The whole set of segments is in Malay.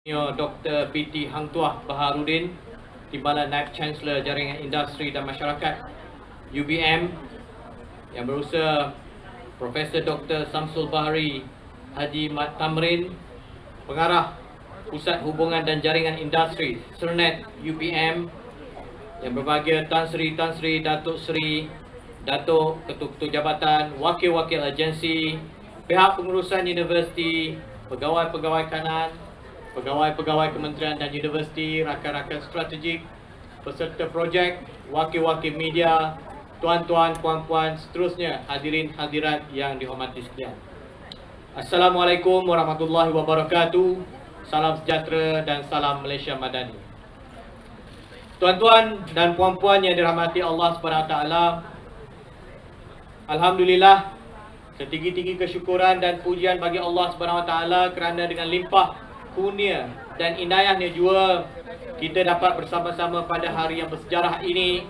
Dr. PT Hang Tuah Baharu, Timbalan Naib Chancellor Jaringan Industri dan Masyarakat UPM, yang berusaha Profesor Dr. Samsul Bahari Haji Mat Tamrin, Pengarah Pusat Hubungan dan Jaringan Industri Serdang UPM, yang berbahagia Tan Sri, Datuk Sri, Datuk Ketua-Ketua Jabatan, Wakil-Wakil Agensi, pihak pengurusan universiti, pegawai-pegawai kanan, pegawai-pegawai kementerian dan universiti, rakan-rakan strategik, peserta projek, wakil-wakil media, tuan-tuan, puan-puan, seterusnya hadirin hadirat yang dihormati sekalian. Assalamualaikum warahmatullahi wabarakatuh. Salam sejahtera dan salam Malaysia Madani. Tuan-tuan dan puan-puan yang dirahmati Allah SWT, alhamdulillah, setinggi-tinggi kesyukuran dan pujian bagi Allah SWT kerana dengan limpah kurnia dan inayahnya jua kita dapat bersama-sama pada hari yang bersejarah ini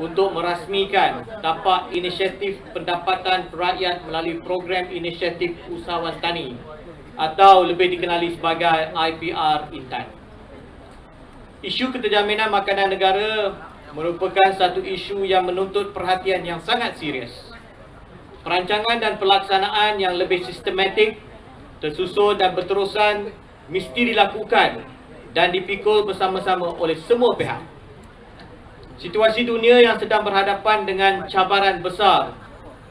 untuk merasmikan tapak inisiatif pendapatan rakyat melalui program inisiatif usahawan tani atau lebih dikenali sebagai IPR-INTAN. Isu keterjaminan makanan negara merupakan satu isu yang menuntut perhatian yang sangat serius. Perancangan dan pelaksanaan yang lebih sistematik, tersusun dan berterusan mesti dilakukan dan dipikul bersama-sama oleh semua pihak. Situasi dunia yang sedang berhadapan dengan cabaran besar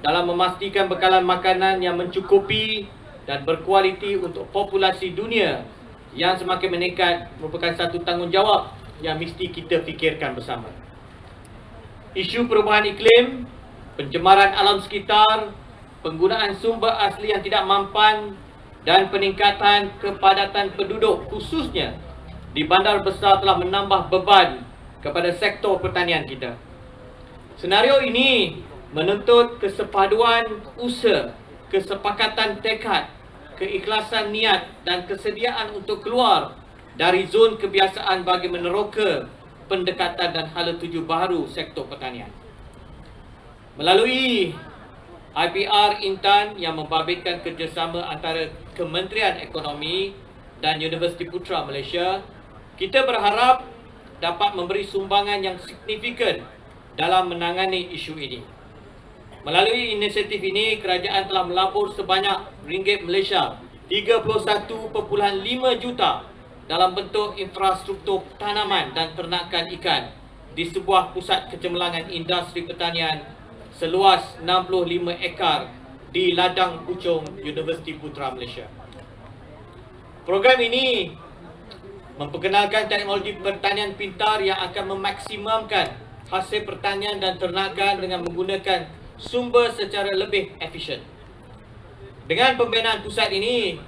dalam memastikan bekalan makanan yang mencukupi dan berkualiti untuk populasi dunia yang semakin meningkat merupakan satu tanggungjawab yang mesti kita fikirkan bersama. Isu perubahan iklim, pencemaran alam sekitar, penggunaan sumber asli yang tidak mampan, dan peningkatan kepadatan penduduk khususnya di bandar besar telah menambah beban kepada sektor pertanian kita. Senario ini menuntut kesepaduan usaha, kesepakatan tekad, keikhlasan niat dan kesediaan untuk keluar dari zon kebiasaan bagi meneroka pendekatan dan hala tuju baharu sektor pertanian. Melalui IPR-INTAN yang membabitkan kerjasama antara Kementerian Ekonomi dan Universiti Putra Malaysia, kita berharap dapat memberi sumbangan yang signifikan dalam menangani isu ini. Melalui inisiatif ini, kerajaan telah melabur sebanyak ringgit Malaysia 31.5 juta dalam bentuk infrastruktur tanaman dan ternakan ikan di sebuah pusat kecemerlangan industri pertanian seluas 65 ekar di ladang Puchong Universiti Putra Malaysia. Program ini memperkenalkan teknologi pertanian pintar yang akan memaksimumkan hasil pertanian dan ternakan dengan menggunakan sumber secara lebih efisien. Dengan pembinaan pusat ini,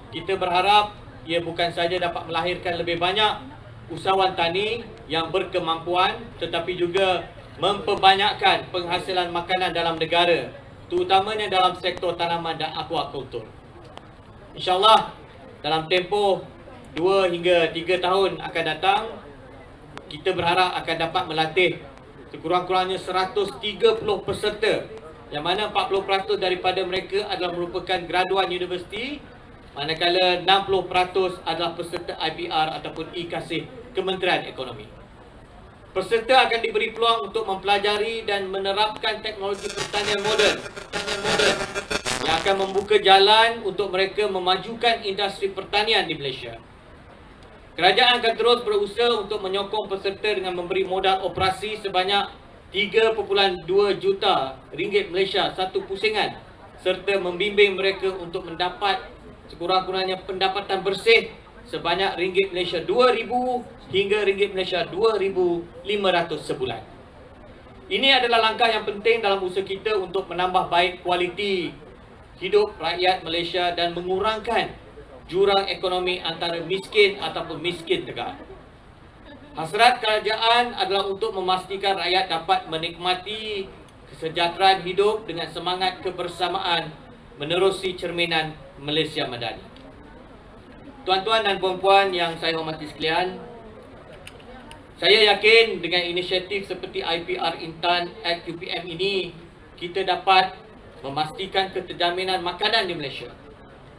kita berharap ia bukan sahaja dapat melahirkan lebih banyak usahawan tani yang berkemampuan, tetapi juga memperbanyakkan penghasilan makanan dalam negara, terutamanya dalam sektor tanaman dan aquakultur. InsyaAllah, dalam tempoh 2 hingga 3 tahun akan datang, kita berharap akan dapat melatih sekurang-kurangnya 130 peserta, yang mana 40% daripada mereka adalah merupakan graduan universiti, manakala 60% adalah peserta IPR ataupun e-kasih Kementerian Ekonomi. Peserta akan diberi peluang untuk mempelajari dan menerapkan teknologi pertanian moden yang akan membuka jalan untuk mereka memajukan industri pertanian di Malaysia. Kerajaan akan terus berusaha untuk menyokong peserta dengan memberi modal operasi sebanyak 3.2 juta ringgit Malaysia satu pusingan, serta membimbing mereka untuk mendapat sekurang-kurangnya pendapatan bersih sebanyak ringgit Malaysia 2,000 hingga ringgit Malaysia 2,500 sebulan. Ini adalah langkah yang penting dalam usaha kita untuk menambah baik kualiti hidup rakyat Malaysia dan mengurangkan jurang ekonomi antara miskin ataupun miskin tegak. Hasrat kerajaan adalah untuk memastikan rakyat dapat menikmati kesejahteraan hidup dengan semangat kebersamaan menerusi cerminan Malaysia Madani. Tuan-tuan dan puan-puan yang saya hormati sekalian, saya yakin dengan inisiatif seperti IPR-INTAN UPM ini, kita dapat memastikan keterjaminan makanan di Malaysia,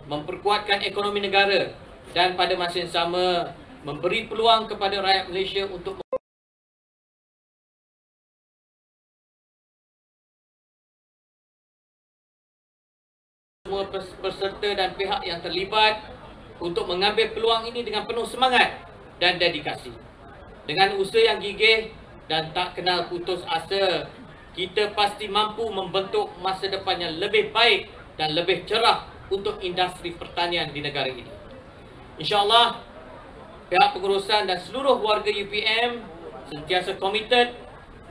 memperkuatkan ekonomi negara dan pada masa yang sama memberi peluang kepada rakyat Malaysia untuk semua peserta dan pihak yang terlibat untuk mengambil peluang ini dengan penuh semangat dan dedikasi. Dengan usaha yang gigih dan tak kenal putus asa, kita pasti mampu membentuk masa depan yang lebih baik dan lebih cerah untuk industri pertanian di negara ini. InsyaAllah, pihak pengurusan dan seluruh warga UPM sentiasa komited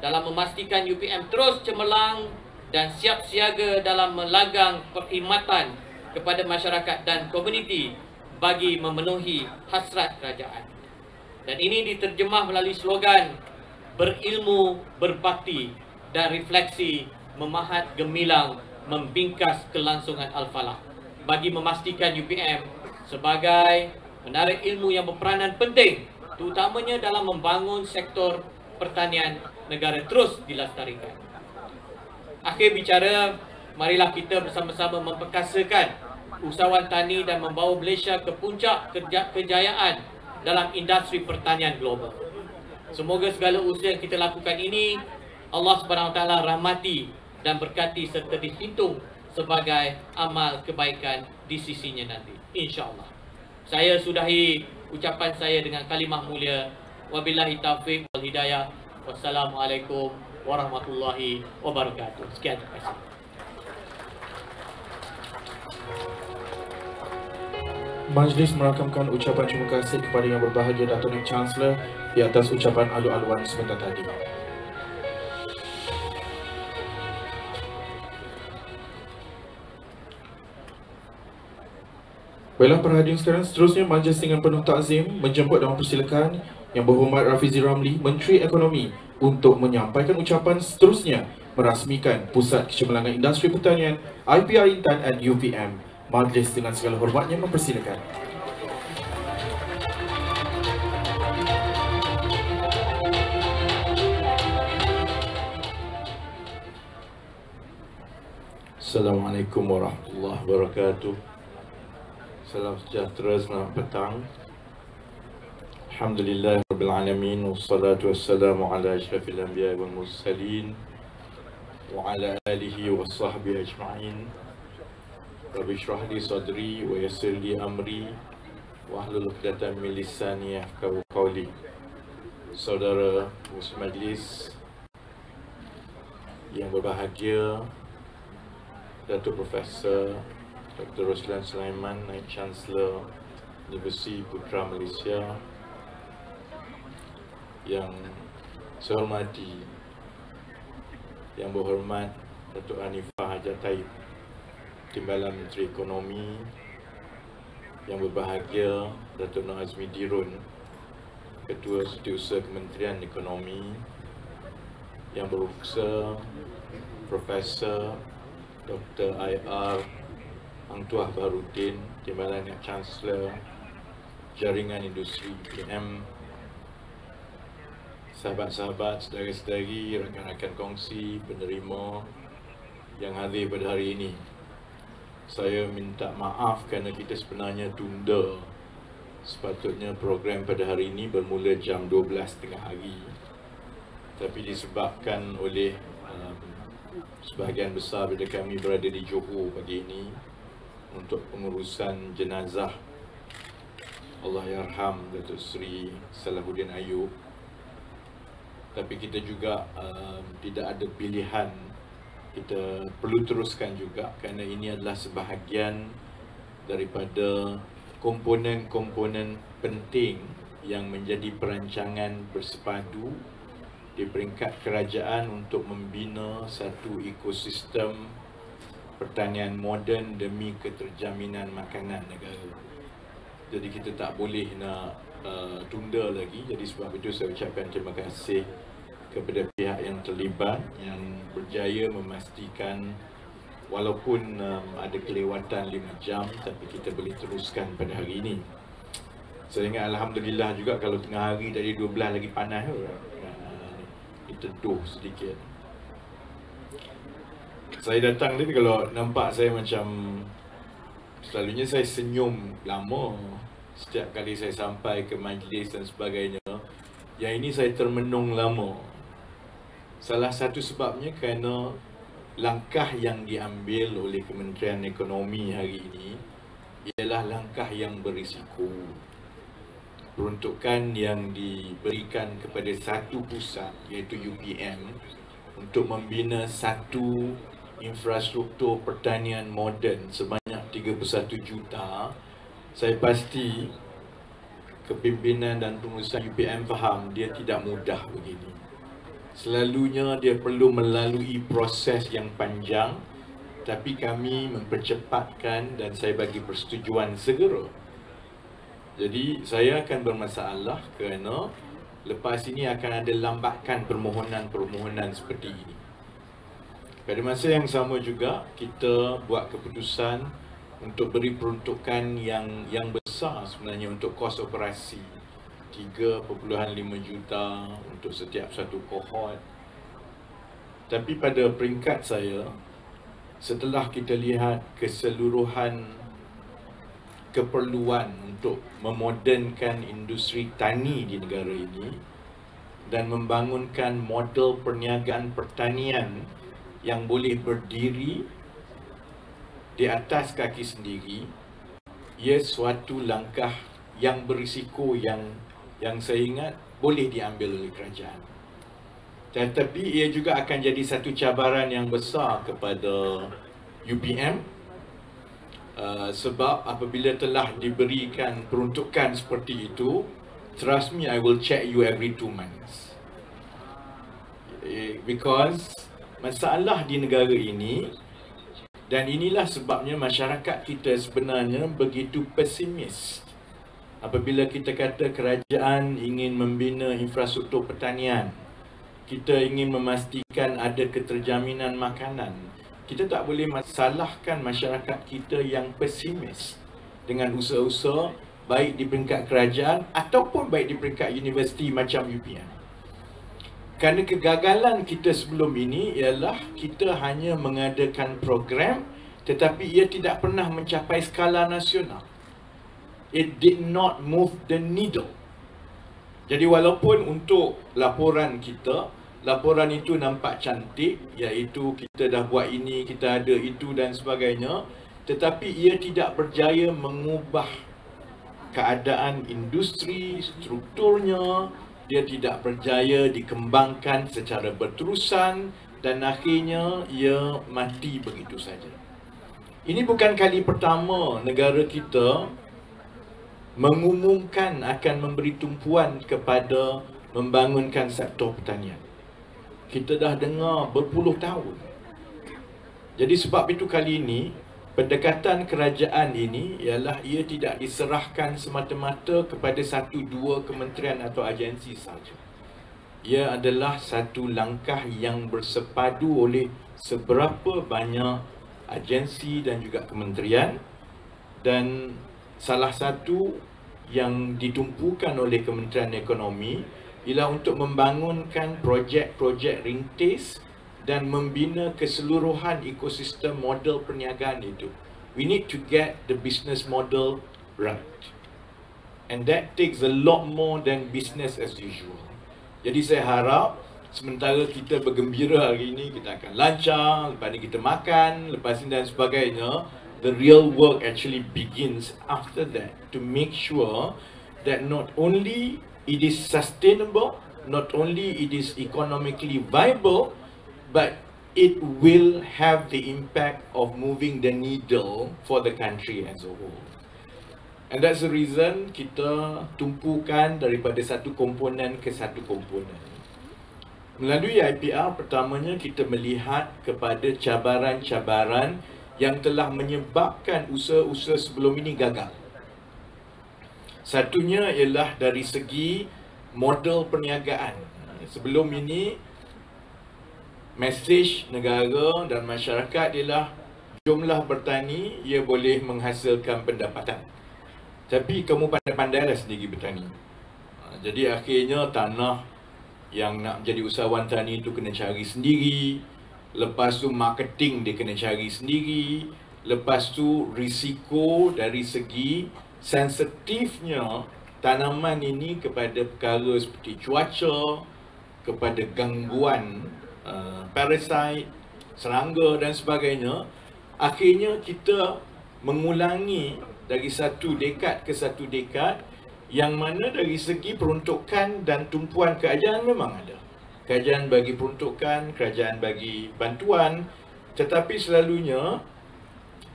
dalam memastikan UPM terus cemerlang dan siap siaga dalam melagang perkhidmatan kepada masyarakat dan komuniti bagi memenuhi hasrat kerajaan. Dan ini diterjemah melalui slogan berilmu, berbakti dan refleksi memahat gemilang membingkas kelangsungan al-falah bagi memastikan UPM sebagai menara ilmu yang berperanan penting terutamanya dalam membangun sektor pertanian negara terus dilestarikan. Akhir bicara, marilah kita bersama-sama memperkasakan usahawan tani dan membawa Malaysia ke puncak kejayaan dalam industri pertanian global. Semoga segala usaha yang kita lakukan ini Allah SWT rahmati dan berkati serta dihitung sebagai amal kebaikan di sisinya nanti, insya-Allah. Saya sudahi ucapan saya dengan kalimah mulia. Wabillahi taufiq wal hidayah. Wassalamualaikum warahmatullahi wabarakatuh. Sekian, terima kasih. Majlis merakamkan ucapan terima kasih kepada Yang Berbahagia Datuk Chancellor di atas ucapan alu-aluan sebentar tadi. Baiklah para hadirin sekalian, seterusnya majlis dengan penuh takzim menjemput dan mempersilakan Yang Berhormat Rafizi Ramli, Menteri Ekonomi, untuk menyampaikan ucapan seterusnya merasmikan Pusat Kecemerlangan Industri Pertanian IPR-INTAN UPM. Majlis dengan segala hormatnya mempersilakan. Assalamualaikum warahmatullahi wabarakatuh. Salam sejahtera, selamat petang. Alhamdulillah rabbil alamin, wassalatu wassalamu ala asyrafil anbiya wal mursalin wa ala alihi wa sahbihi ajma'in. Rabbi shrah li sadri wa yassir li amri wa hlul 'uqdatam min lisani yafqahu qawli. Saudara majlis yang berbahagia, Datuk Profesor Dr. Roslan Sulaiman, Naib Chancellor Universiti Putra Malaysia, yang saya hormati Yang Berhormat Datuk Hanifah Hajat Taib, Timbalan Menteri Ekonomi, Yang Berbahagia Datuk Nur Azmi Dirun, Ketua Setiausaha Kementerian Ekonomi, Yang Beruksa Profesor Dr. IR Hang Tuah Baharudin, Timbalan Chancellor Jaringan Industri UPM, sahabat-sahabat, saudara-saudari, rakan-rakan kongsi, penerima yang hadir pada hari ini. Saya minta maaf kerana kita sebenarnya tunda. Sepatutnya program pada hari ini bermula jam 12.30 hari. Tapi disebabkan oleh sebahagian besar daripada kami berada di Johor pagi ini untuk pengurusan jenazah Allahyarham Datuk Seri Salahuddin Ayub. Tapi kita juga tidak ada pilihan, kita perlu teruskan juga kerana ini adalah sebahagian daripada komponen-komponen penting yang menjadi perancangan bersepadu di peringkat kerajaan untuk membina satu ekosistem pertanian moden demi keterjaminan makanan negara. Jadi kita tak boleh nak tunda lagi. Jadi sebab itu saya ucapkan terima kasih kepada pihak yang terlibat yang berjaya memastikan walaupun ada kelewatan 5 jam tapi kita boleh teruskan pada hari ini. Saya ingat alhamdulillah juga kalau tengah hari tadi 12 lagi panas diteduh sedikit. Saya datang tadi kalau nampak saya macam selalunya saya senyum lama setiap kali saya sampai ke majlis dan sebagainya, yang ini saya termenung lama. Salah satu sebabnya kerana langkah yang diambil oleh Kementerian Ekonomi hari ini ialah langkah yang berisiko. Peruntukan yang diberikan kepada satu pusat, iaitu UPM, untuk membina satu infrastruktur pertanian moden sebanyak 31 juta, saya pasti kepimpinan dan pengurusan UPM faham dia tidak mudah begini. Selalunya dia perlu melalui proses yang panjang, tapi kami mempercepatkan dan saya bagi persetujuan segera. Jadi saya akan bermasalah kerana lepas ini akan ada lambakan permohonan-permohonan seperti ini. Pada masa yang sama juga kita buat keputusan untuk beri peruntukan yang besar sebenarnya untuk kos operasi, 3.5 juta untuk setiap satu kohort. Tapi pada peringkat saya, setelah kita lihat keseluruhan keperluan untuk memodernkan industri tani di negara ini dan membangunkan model perniagaan pertanian yang boleh berdiri di atas kaki sendiri, ia suatu langkah yang berisiko yang saya ingat boleh diambil oleh kerajaan. Tetapi ia juga akan jadi satu cabaran yang besar kepada UPM, sebab apabila telah diberikan peruntukan seperti itu, trust me, I will check you every 2 months. Because masalah di negara ini, dan inilah sebabnya masyarakat kita sebenarnya begitu pesimis apabila kita kata kerajaan ingin membina infrastruktur pertanian, kita ingin memastikan ada keterjaminan makanan. Kita tak boleh salahkan masyarakat kita yang pesimis dengan usaha-usaha baik di peringkat kerajaan ataupun baik di peringkat universiti macam UPM. Kerana kegagalan kita sebelum ini ialah kita hanya mengadakan program tetapi ia tidak pernah mencapai skala nasional. It did not move the needle. Jadi walaupun untuk laporan kita, laporan itu nampak cantik, iaitu kita dah buat ini, kita ada itu dan sebagainya, tetapi ia tidak berjaya mengubah keadaan industri, strukturnya, dia tidak berjaya dikembangkan secara berterusan dan akhirnya ia mati begitu saja. Ini bukan kali pertama negara kita mengumumkan akan memberi tumpuan kepada membangunkan sektor pertanian. Kita dah dengar berpuluh tahun. Jadi sebab itu kali ini, pendekatan kerajaan ini ialah ia tidak diserahkan semata-mata kepada 1-2 kementerian atau agensi sahaja. Ia adalah satu langkah yang bersepadu oleh seberapa banyak agensi dan juga kementerian, dan salah satu yang ditumpukan oleh Kementerian Ekonomi ialah untuk membangunkan projek-projek rintis dan membina keseluruhan ekosistem model perniagaan itu. We need to get the business model right. And that takes a lot more than business as usual. Jadi saya harap sementara kita bergembira hari ini, kita akan lancar, lepas ni kita makan, lepas ini dan sebagainya, the real work actually begins after that to make sure that not only it is sustainable, not only it is economically viable, but it will have the impact of moving the needle for the country as a whole. And that's the reason kita tumpukan daripada satu komponen ke satu komponen. Melalui IPR, pertamanya kita melihat kepada cabaran-cabaran yang telah menyebabkan usaha-usaha sebelum ini gagal. Satunya ialah dari segi model perniagaan. Sebelum ini, mesej negara dan masyarakat ialah jumlah bertani, ia boleh menghasilkan pendapatan. Tapi kamu pandai-pandailah sendiri bertani. Jadi akhirnya tanah yang nak jadi usahawan tani itu kena cari sendiri. Lepas tu marketing dia kena cari sendiri. Lepas tu risiko dari segi sensitifnya tanaman ini kepada perkara seperti cuaca, kepada gangguan parasite, serangga dan sebagainya, akhirnya kita mengulangi dari satu dekad ke satu dekad, yang mana dari segi peruntukan dan tumpuan kerajaan memang ada. Kerajaan bagi peruntukan, kerajaan bagi bantuan, tetapi selalunya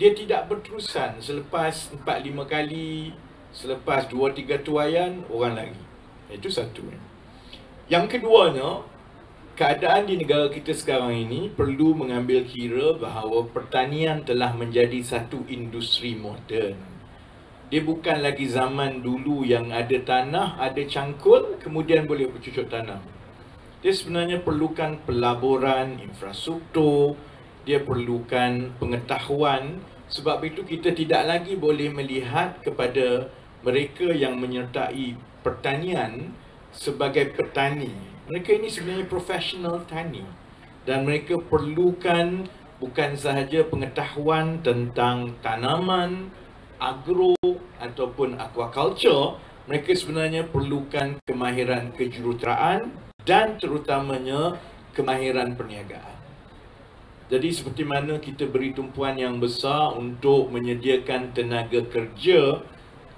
dia tidak berterusan. Selepas 4-5 kali, selepas 2-3 tuaian, orang lagi. Itu satu. Yang keduanya, keadaan di negara kita sekarang ini perlu mengambil kira bahawa pertanian telah menjadi satu industri moden. Dia bukan lagi zaman dulu yang ada tanah, ada cangkul, kemudian boleh bercucuk tanam. Dia sebenarnya perlukan pelaburan, infrastruktur, dia perlukan pengetahuan. Sebab itu kita tidak lagi boleh melihat kepada mereka yang menyertai pertanian sebagai petani. Mereka ini sebenarnya profesional tani. Dan mereka perlukan bukan sahaja pengetahuan tentang tanaman, agro ataupun aquaculture, mereka sebenarnya perlukan kemahiran kejuruteraan dan terutamanya kemahiran perniagaan. Jadi seperti mana kita beri tumpuan yang besar untuk menyediakan tenaga kerja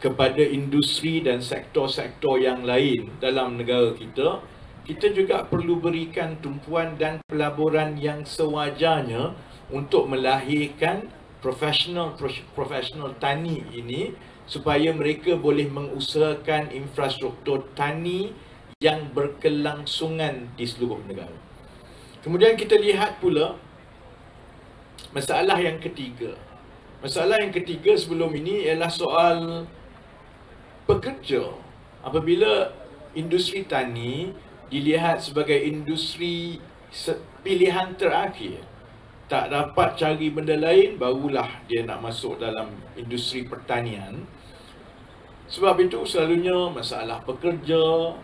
kepada industri dan sektor-sektor yang lain dalam negara kita, kita juga perlu berikan tumpuan dan pelaburan yang sewajarnya untuk melahirkan profesional tani ini, supaya mereka boleh mengusahakan infrastruktur tani yang berkelangsungan di seluruh negara. Kemudian kita lihat pula masalah yang ketiga. Masalah yang ketiga sebelum ini ialah soal pekerja. Apabila industri tani dilihat sebagai industri pilihan terakhir, tak dapat cari benda lain, barulah dia nak masuk dalam industri pertanian. Sebab itu selalunya masalah pekerja,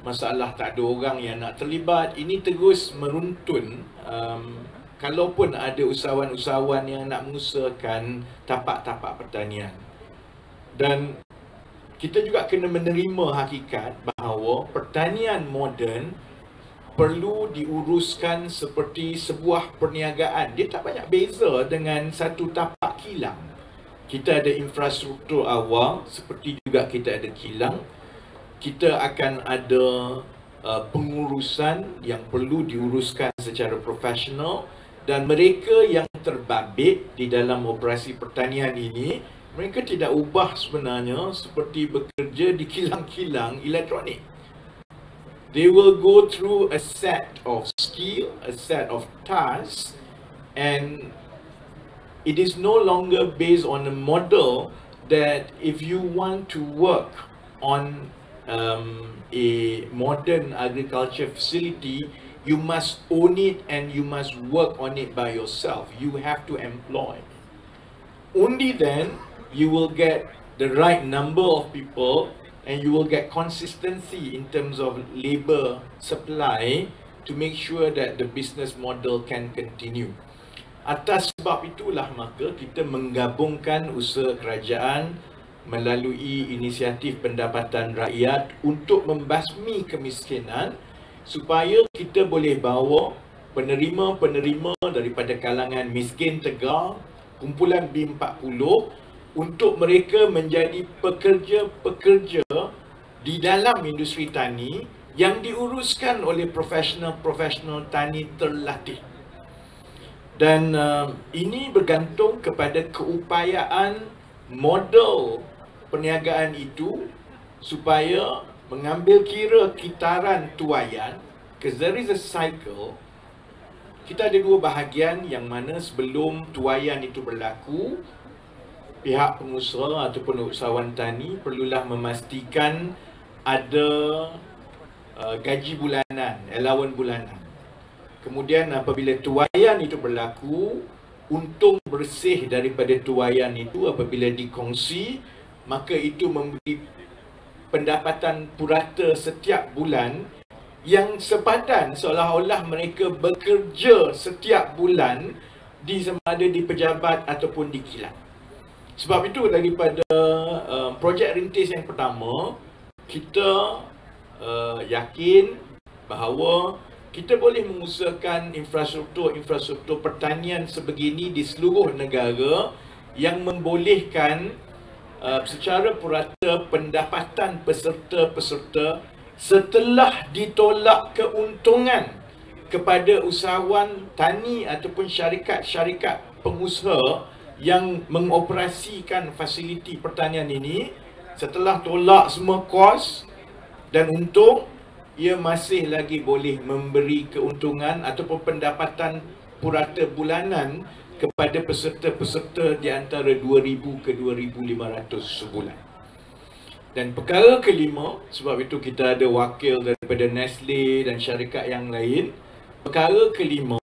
masalah tak ada orang yang nak terlibat, ini terus meruntun. Kalaupun ada usahawan-usahawan yang nak mengusahakan tapak-tapak pertanian. Dan kita juga kena menerima hakikat bahawa pertanian moden perlu diuruskan seperti sebuah perniagaan. Dia tak banyak beza dengan satu tapak kilang. Kita ada infrastruktur awal, seperti juga kita ada kilang. Kita akan ada pengurusan yang perlu diuruskan secara profesional. Dan mereka yang terbabit di dalam operasi pertanian ini, mereka tidak ubah sebenarnya seperti bekerja di kilang-kilang elektronik. They will go through a set of skill, a set of tasks, and it is no longer based on a model that if you want to work on a modern agriculture facility, you must own it and you must work on it by yourself. You have to employ. Only then you will get the right number of people and you will get consistency in terms of labor supply to make sure that the business model can continue. Atas sebab itulah maka kita menggabungkan usaha kerajaan melalui inisiatif pendapatan rakyat untuk membasmi kemiskinan, supaya kita boleh bawa penerima-penerima daripada kalangan miskin tegar, kumpulan B40, untuk mereka menjadi pekerja-pekerja di dalam industri tani yang diuruskan oleh profesional tani terlatih. Dan ini bergantung kepada keupayaan model perniagaan itu supaya mengambil kira kitaran tuaian, because there is a cycle. Kita ada dua bahagian yang mana sebelum tuaian itu berlaku, pihak pengusaha ataupun usahawan tani perlulah memastikan ada gaji bulanan, allowance bulanan. Kemudian apabila tuaian itu berlaku, untung bersih daripada tuaian itu apabila dikongsi, maka itu memberi pendapatan purata setiap bulan yang sepadan, seolah-olah mereka bekerja setiap bulan di sama ada di pejabat ataupun di kilang. Sebab itu daripada projek rintis yang pertama, kita yakin bahawa kita boleh mengusahakan infrastruktur pertanian sebegini di seluruh negara yang membolehkan secara purata pendapatan peserta-peserta setelah ditolak keuntungan kepada usahawan tani ataupun syarikat-syarikat pengusaha yang mengoperasikan fasiliti pertanian ini, setelah tolak semua kos dan untung, ia masih lagi boleh memberi keuntungan ataupun pendapatan purata bulanan kepada peserta-peserta di antara 2,000 ke 2,500 sebulan. Dan perkara kelima, sebab itu kita ada wakil daripada Nestle dan syarikat yang lain. Perkara kelima,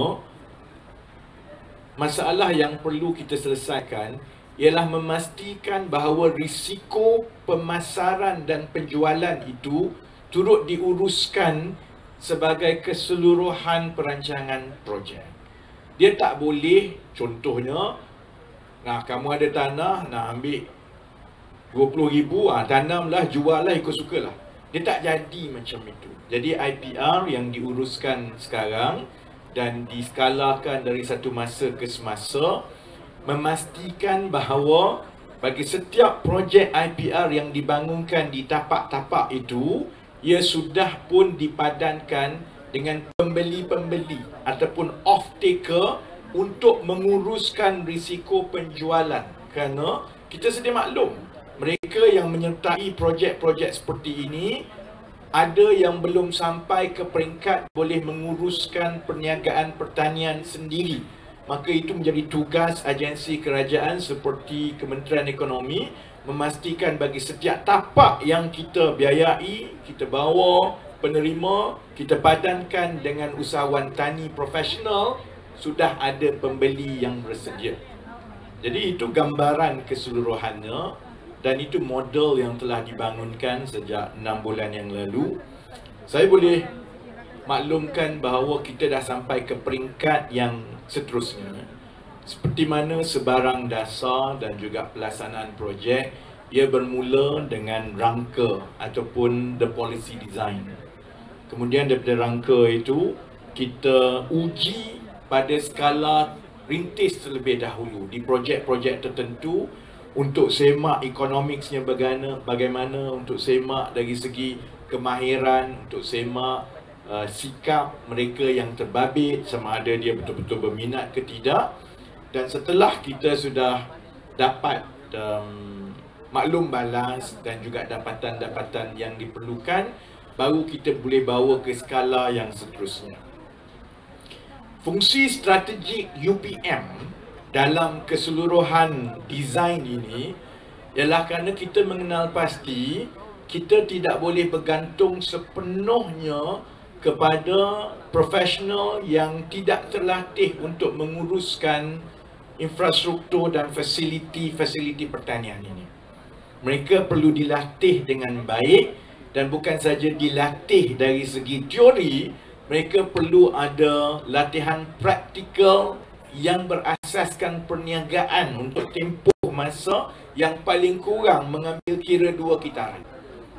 masalah yang perlu kita selesaikan ialah memastikan bahawa risiko pemasaran dan penjualan itu turut diuruskan sebagai keseluruhan perancangan projek. Dia tak boleh, contohnya, kamu ada tanah, nak ambil 20,000, tanamlah, jual lah, ikut sukalah. Dia tak jadi macam itu. Jadi IPR yang diuruskan sekarang dan diskalakan dari satu masa ke semasa, memastikan bahawa bagi setiap projek IPR yang dibangunkan di tapak-tapak itu, ia sudah pun dipadankan dengan pembeli-pembeli ataupun off-taker untuk menguruskan risiko penjualan. Kerana kita sedia maklum, mereka yang menyertai projek-projek seperti ini, ada yang belum sampai ke peringkat boleh menguruskan perniagaan pertanian sendiri. Maka itu menjadi tugas agensi kerajaan seperti Kementerian Ekonomi memastikan bagi setiap tapak yang kita biayai, kita bawa penerima, kita padankan dengan usahawan tani profesional, sudah ada pembeli yang bersedia. Jadi itu gambaran keseluruhannya dan itu model yang telah dibangunkan sejak 6 bulan yang lalu. Saya boleh maklumkan bahawa kita dah sampai ke peringkat yang seterusnya. Seperti mana sebarang dasar dan juga pelaksanaan projek, ia bermula dengan rangka ataupun the policy design. Kemudian daripada rangka itu, kita uji pada skala rintis terlebih dahulu di projek-projek tertentu untuk semak ekonomiksnya bagaimana, untuk semak dari segi kemahiran, untuk semak sikap mereka yang terbabit, sama ada dia betul-betul berminat ke tidak. Dan setelah kita sudah dapat maklum balas dan juga dapatan-dapatan yang diperlukan, baru kita boleh bawa ke skala yang seterusnya. Fungsi strategik UPM dalam keseluruhan desain ini ialah kerana kita mengenal pasti kita tidak boleh bergantung sepenuhnya kepada profesional yang tidak terlatih untuk menguruskan infrastruktur dan fasiliti pertanian ini. Mereka perlu dilatih dengan baik dan bukan saja dilatih dari segi teori, mereka perlu ada latihan praktikal yang berasaskan perniagaan untuk tempoh masa yang paling kurang mengambil kira 2 kitaran.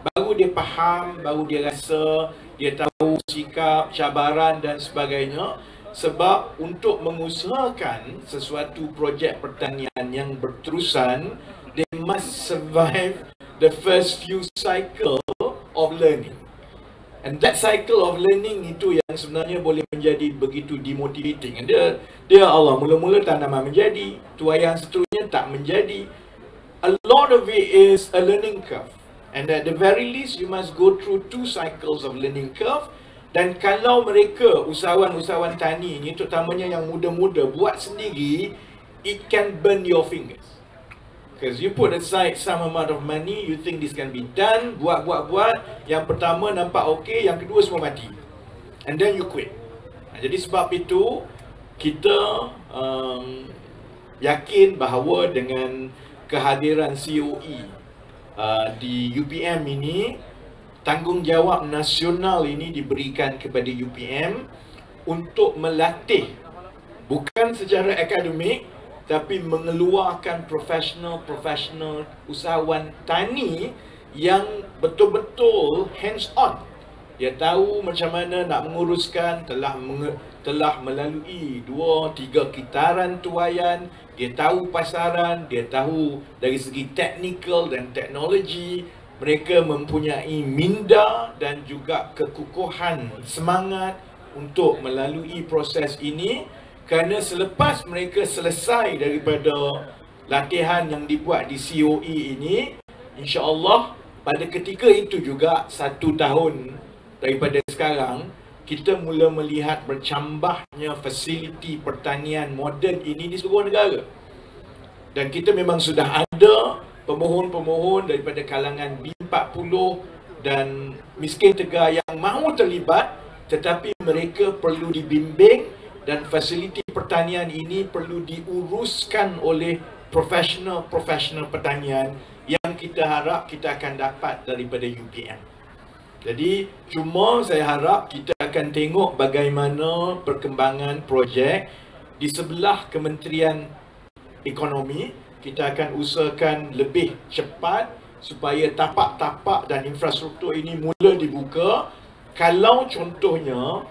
Baru dia faham, baru dia rasa, dia tahu sikap, cabaran dan sebagainya. Sebab untuk mengusahakan sesuatu projek pertanian yang berterusan, they must survive the first few cycle of learning. And that cycle of learning itu yang sebenarnya boleh menjadi begitu demotivating. Dia Allah, mula-mula tanaman menjadi, tuai yang seterusnya tak menjadi. A lot of it is a learning curve. And at the very least, you must go through 2 cycles of learning curve. Dan kalau mereka, usahawan-usahawan tani ini, terutamanya yang muda-muda, buat sendiri, it can burn your fingers. Because you put aside some amount of money, you think this can be done, buat. Yang pertama nampak okey, yang kedua semua mati. And then you quit. Jadi sebab itu, kita yakin bahawa dengan kehadiran COE di UPM ini, tanggungjawab nasional ini diberikan kepada UPM untuk melatih bukan secara akademik tapi mengeluarkan profesional usahawan tani yang betul-betul hands on. Dia tahu macam mana nak menguruskan, telah melalui 2-3 kitaran tuaian, dia tahu pasaran, dia tahu dari segi teknikal dan teknologi, mereka mempunyai minda dan juga kekukuhan semangat untuk melalui proses ini, kerana selepas mereka selesai daripada latihan yang dibuat di COE ini, insya-Allah pada ketika itu juga 1 tahun daripada sekarang, kita mula melihat bercambahnya fasiliti pertanian moden ini di seluruh negara. Dan kita memang sudah ada pemohon-pemohon daripada kalangan B40 dan miskin tegar yang mahu terlibat, tetapi mereka perlu dibimbing dan fasiliti pertanian ini perlu diuruskan oleh profesional pertanian yang kita harap kita akan dapat daripada UPM. Jadi cuma saya harap kita akan tengok bagaimana perkembangan projek di sebelah Kementerian Ekonomi. Kita akan usahakan lebih cepat supaya tapak-tapak dan infrastruktur ini mula dibuka. Kalau contohnya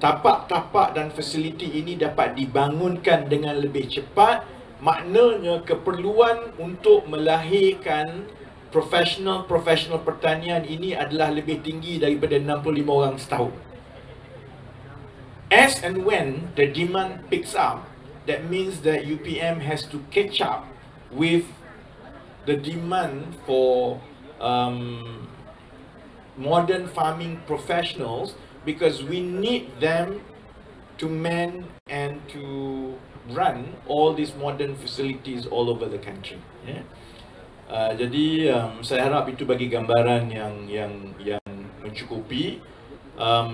tapak-tapak dan fasiliti ini dapat dibangunkan dengan lebih cepat, maknanya keperluan untuk melahirkan profesional pertanian ini adalah lebih tinggi daripada 65 orang setahun. As and when the demand picks up, that means that UPM has to catch up with the demand for modern farming professionals, because we need them to man and to run all these modern facilities all over the country. Yeah? Jadi saya harap itu bagi gambaran yang mencukupi.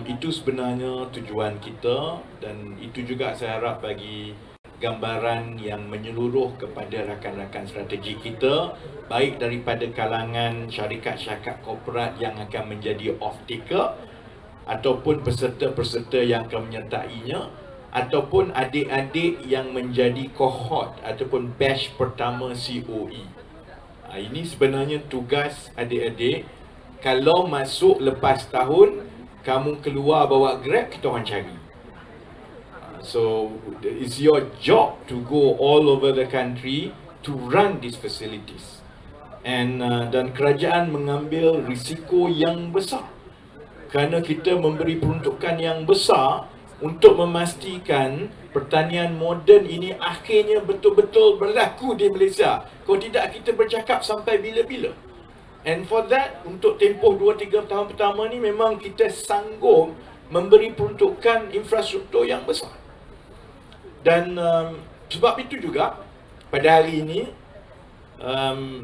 Itu sebenarnya tujuan kita, dan itu juga saya harap bagi gambaran yang menyeluruh kepada rakan-rakan strategi kita, baik daripada kalangan syarikat korporat yang akan menjadi off-taker, ataupun peserta-peserta yang akan menyertainya, ataupun adik-adik yang menjadi cohort ataupun batch pertama COE. Ini sebenarnya tugas adik-adik. Kalau masuk lepas tahun, kamu keluar bawa Grab, kita orang cari. So it's your job to go all over the country to run these facilities. Dan kerajaan mengambil risiko yang besar, kerana kita memberi peruntukan yang besar untuk memastikan pertanian moden ini akhirnya betul-betul berlaku di Malaysia. Kalau tidak, kita bercakap sampai bila-bila. And for that, untuk tempoh 2-3 tahun pertama ni, memang kita sanggup memberi peruntukan infrastruktur yang besar. Dan sebab itu juga, pada hari ini,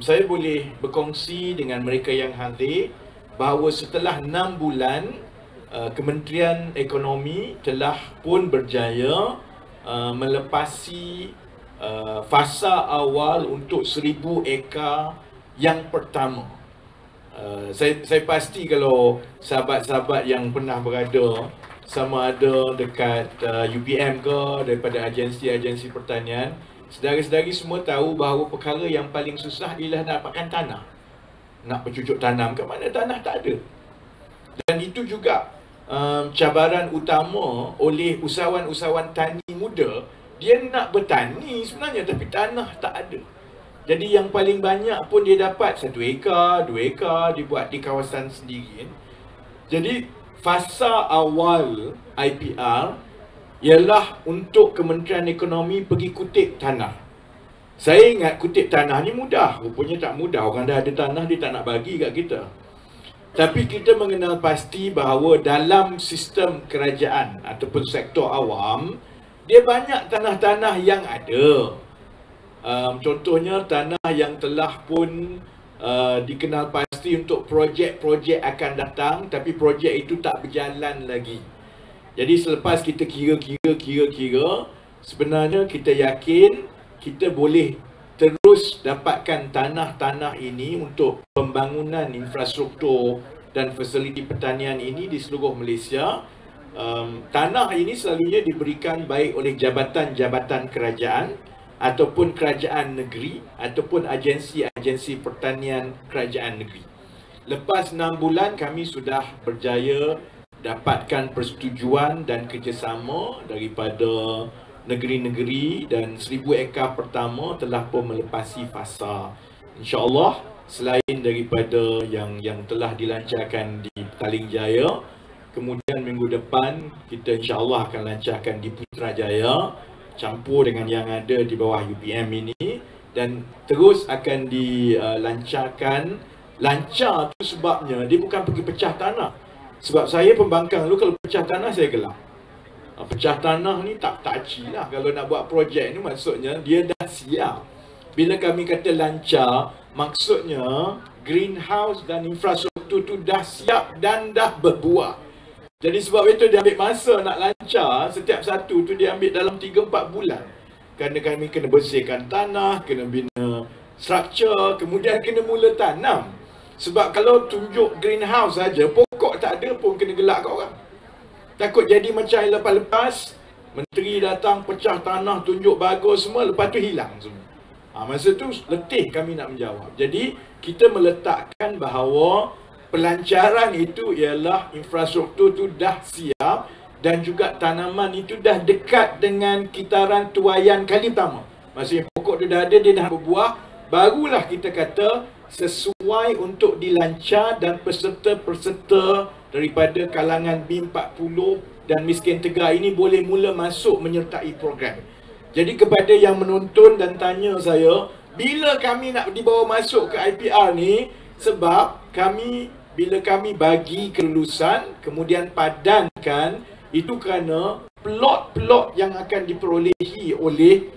saya boleh berkongsi dengan mereka yang hadir bahawa setelah 6 bulan, Kementerian Ekonomi telah pun berjaya melepasi fasa awal untuk 1000 ekar yang pertama. Saya pasti kalau sahabat-sahabat yang pernah berada, sama ada dekat UPM ke, daripada agensi-agensi pertanian, saudara-saudari semua tahu bahawa perkara yang paling susah ialah nak dapatkan tanah. Nak bercucuk tanam kat mana tanah tak ada. Dan itu juga cabaran utama oleh usahawan-usahawan tani muda. Dia nak bertani sebenarnya, tapi tanah tak ada. Jadi yang paling banyak pun dia dapat 1 ekar, 2 ekar, dibuat di kawasan sendiri. Jadi fasa awal IPR ialah untuk Kementerian Ekonomi pergi kutip tanah. Saya ingat kutip tanah ni mudah. Rupanya tak mudah. Orang dah ada tanah, dia tak nak bagi kat kita. Tapi kita mengenal pasti bahawa dalam sistem kerajaan ataupun sektor awam, dia banyak tanah-tanah yang ada. Contohnya tanah yang telah pun dikenal pasti untuk projek-projek akan datang, tapi projek itu tak berjalan lagi. Jadi selepas kita kira-kira, sebenarnya kita yakin kita boleh terus dapatkan tanah-tanah ini untuk pembangunan infrastruktur dan fasiliti pertanian ini di seluruh Malaysia. Tanah ini selalunya diberikan baik oleh jabatan-jabatan kerajaan ataupun kerajaan negeri ataupun agensi-agensi pertanian kerajaan negeri. Lepas 6 bulan kami sudah berjaya dapatkan persetujuan dan kerjasama daripada negeri-negeri dan 1000 ekar pertama telah pun melepasi fasa. InsyaAllah selain daripada yang telah dilancarkan di Petaling Jaya, kemudian minggu depan kita insyaAllah akan lancarkan di Putrajaya campur dengan yang ada di bawah UPM ini, dan terus akan dilancarkan. Lancar tu sebabnya dia bukan pergi pecah tanah. Sebab saya pembangkang dulu, kalau pecah tanah saya gelap. Pecah tanah ni tak aci lah. Kalau nak buat projek ni maksudnya dia dah siap. Bila kami kata lancar, maksudnya greenhouse dan infrastruktur tu dah siap dan dah berbuah. Jadi sebab itu dia ambil masa nak lancar. Setiap satu tu dia ambil dalam 3-4 bulan. Kerana kami kena bersihkan tanah, kena bina struktur, kemudian kena mula tanam. Sebab kalau tunjuk greenhouse saja, pokok tak ada pun kena gelak kat orang. Takut jadi macam lepas-lepas menteri datang pecah tanah, tunjuk bagus semua, lepas tu hilang semua. Masa tu letih kami nak menjawab. Jadi kita meletakkan bahawa pelancaran itu ialah infrastruktur tu dah siap dan juga tanaman itu dah dekat dengan kitaran tuaian kali pertama. Maksudnya pokok tu dah ada, dia dah berbuah, barulah kita kata sesuai untuk dilancar dan peserta-peserta daripada kalangan B40 dan miskin tegar ini boleh mula masuk menyertai program. Jadi kepada yang menonton dan tanya saya, bila kami nak dibawa masuk ke IPR ni, sebab bila kami bagi kelulusan, kemudian padankan, itu kerana plot-plot yang akan diperolehi oleh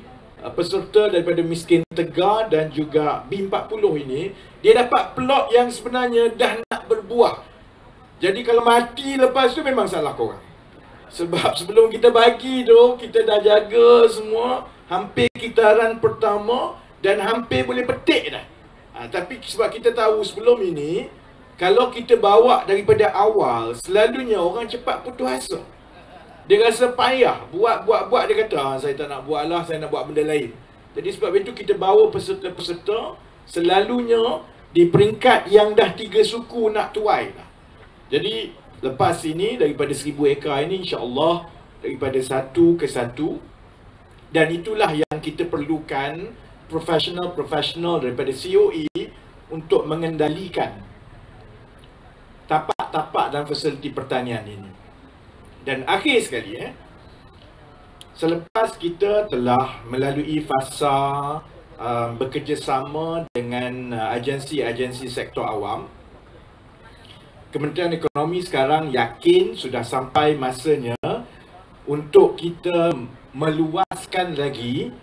peserta daripada miskin tegar dan juga B40 ini, dia dapat plot yang sebenarnya dah nak berbuah. Jadi kalau mati lepas tu memang salah korang. Sebab sebelum kita bagi tu, kita dah jaga semua, hampir kitaran pertama dan hampir boleh petik dah. Tapi sebab kita tahu sebelum ini, kalau kita bawa daripada awal, selalunya orang cepat putus asa. Dia rasa payah, buat, dia kata, saya tak nak buat lah, saya nak buat benda lain. Jadi sebab itu kita bawa peserta-peserta, selalunya di peringkat yang dah 3 suku nak tuai lah. Jadi lepas ini, daripada 1000 ekar ini, insyaAllah daripada 1 ke 1. Dan itulah yang kita perlukan, profesional daripada COE untuk mengendalikan tapak-tapak dan fasiliti pertanian ini. Dan akhir sekali, selepas kita telah melalui fasa bekerjasama dengan agensi-agensi sektor awam, Kementerian Ekonomi sekarang yakin sudah sampai masanya untuk kita meluaskan lagi.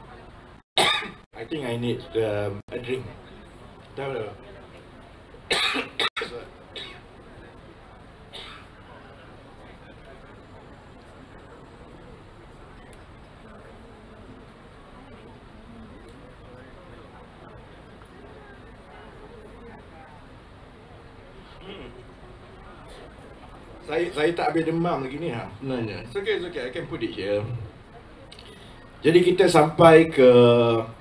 I think I need a drink. Dah. Saya tak habis demam lagi ni sebenarnya. It's okay, I can put it here. Jadi kita sampai ke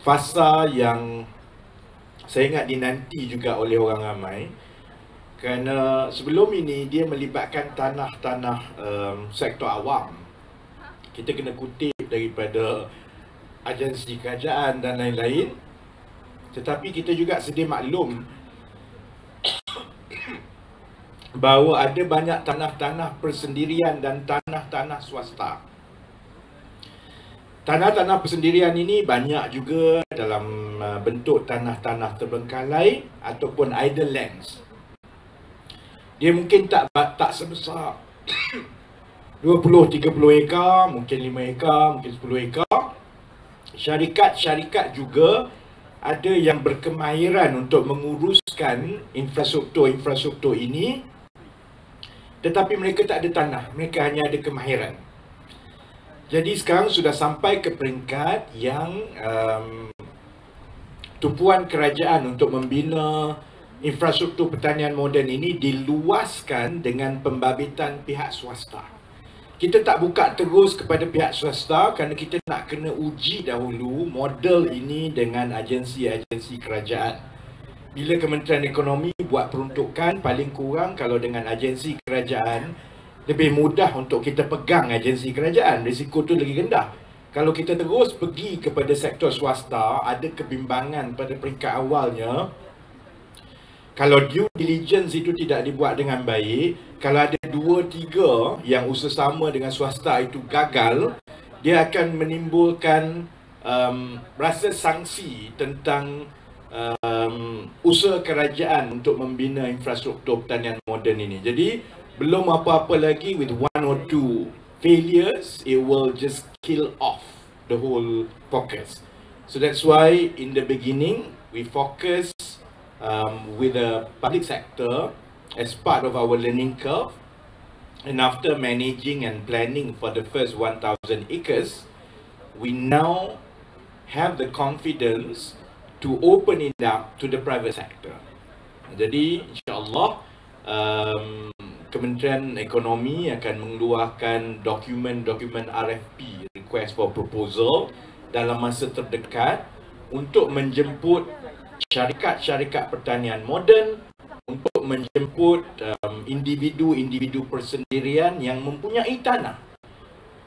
fasa yang saya ingat dinanti juga oleh orang ramai. Kerana sebelum ini dia melibatkan tanah-tanah sektor awam. Kita kena kutip daripada agensi kerajaan dan lain-lain. Tetapi kita juga sedia maklum bahawa ada banyak tanah-tanah persendirian dan tanah-tanah swasta. Tanah-tanah persendirian ini banyak juga dalam bentuk tanah-tanah terbengkalai ataupun idle lands. Dia mungkin tak sebesar 20-30 ekar, mungkin 5 ekar, mungkin 10 ekar. Syarikat-syarikat juga ada yang berkemahiran untuk menguruskan infrastruktur ini. Tetapi mereka tak ada tanah, mereka hanya ada kemahiran. Jadi sekarang sudah sampai ke peringkat yang tumpuan kerajaan untuk membina infrastruktur pertanian moden ini diluaskan dengan pembabitan pihak swasta. kita tak buka terus kepada pihak swasta kerana kita nak kena uji dahulu model ini dengan agensi-agensi kerajaan. Bila Kementerian Ekonomi buat peruntukan, paling kurang kalau dengan agensi kerajaan, lebih mudah untuk kita pegang agensi kerajaan. Risiko tu lagi rendah. Kalau kita terus pergi kepada sektor swasta, ada kebimbangan pada peringkat awalnya. Kalau due diligence itu tidak dibuat dengan baik, kalau ada 2-3 yang usaha sama dengan swasta itu gagal, dia akan menimbulkan rasa sanksi tentang usaha kerajaan untuk membina infrastruktur pertanian moden ini. Jadi belum apa-apa lagi, with 1 or 2 failures, it will just kill off the whole focus. So that's why in the beginning we focus with the public sector as part of our learning curve, and after managing and planning for the first 1,000 acres, we now have the confidence to open it up to the private sector. Jadi insyaAllah Kementerian Ekonomi akan mengeluarkan dokumen RFP, request for proposal, dalam masa terdekat untuk menjemput syarikat-syarikat pertanian moden, untuk menjemput individu-individu persendirian yang mempunyai tanah.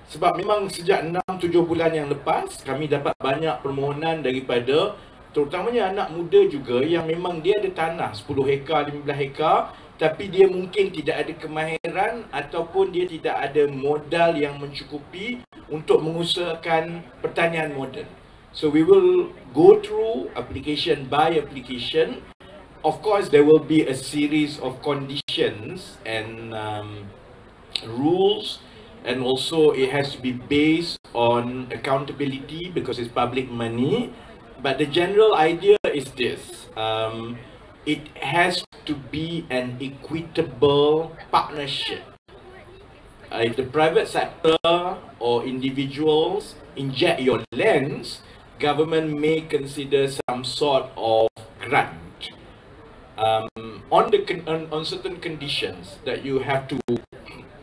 Sebab memang sejak 6-7 bulan yang lepas, kami dapat banyak permohonan daripada terutamanya anak muda juga yang memang dia ada tanah 10 hektar, 15 hektar, tapi dia mungkin tidak ada kemahiran ataupun dia tidak ada modal yang mencukupi untuk mengusahakan pertanian moden. So we will go through application by application. Of course, there will be a series of conditions and rules, and also it has to be based on accountability because it's public money. But the general idea is this. It has to be an equitable partnership. If the private sector or individuals inject your lands, government may consider some sort of grant on certain conditions, that you have to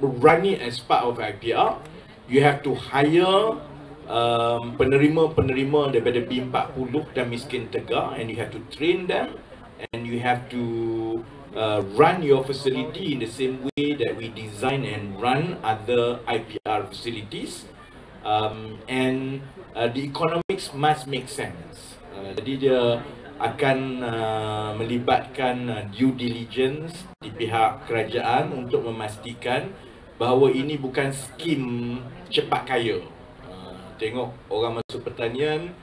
run it as part of IPR. You have to hire penerima-penerima daripada B40 dan miskin tegar, and you have to train them, and you have to run your facility in the same way that we design and run other IPR facilities. And the economics must make sense. Jadi dia akan melibatkan due diligence di pihak kerajaan untuk memastikan bahawa ini bukan skim cepat kaya. Tengok orang masuk pertanian,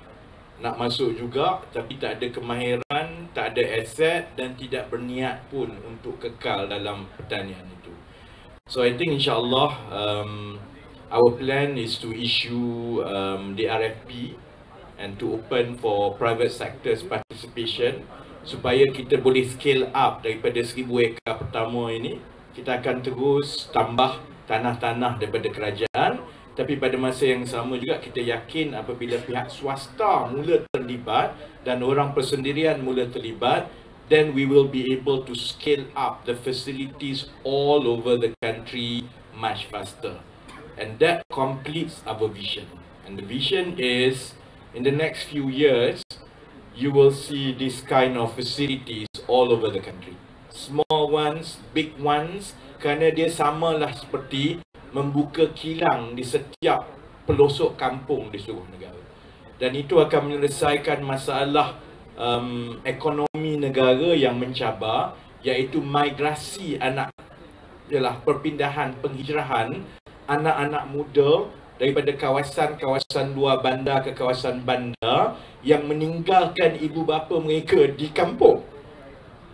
nak masuk juga tapi tak ada kemahiran, tak ada aset dan tidak berniat pun untuk kekal dalam pertanian itu. So I think insyaAllah our plan is to issue the RFP and to open for private sector's participation supaya kita boleh scale up daripada 1000 ekar pertama ini. Kita akan terus tambah tanah-tanah daripada kerajaan, tapi pada masa yang sama juga kita yakin apabila pihak swasta mula terlibat dan orang persendirian mula terlibat, then we will be able to scale up the facilities all over the country much faster. And that completes our vision. And the vision is, in the next few years, you will see this kind of facilities all over the country. Small ones, big ones, kerana dia samalah seperti membuka kilang di setiap pelosok kampung di seluruh negara. Dan itu akan menyelesaikan masalah ekonomi negara yang mencabar, iaitu migrasi perpindahan, penghijrahan anak-anak muda daripada kawasan-kawasan luar bandar ke kawasan bandar yang meninggalkan ibu bapa mereka di kampung.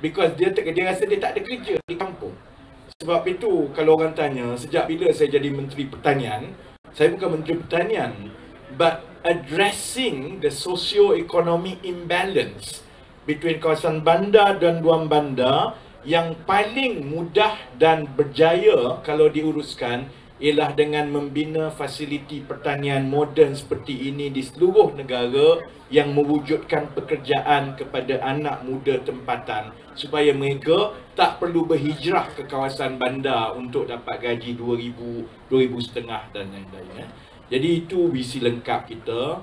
Because dia rasa dia tak ada kerja di kampung. Sebab itu kalau orang tanya, sejak bila saya jadi Menteri Pertanian, saya bukan Menteri Pertanian, but addressing the socio-economic imbalance between kawasan bandar dan luar bandar yang paling mudah dan berjaya kalau diuruskan ialah dengan membina fasiliti pertanian moden seperti ini di seluruh negara yang mewujudkan pekerjaan kepada anak muda tempatan supaya mereka tak perlu berhijrah ke kawasan bandar untuk dapat gaji 2,000, 2,500 dan lain-lain. Jadi itu visi lengkap kita.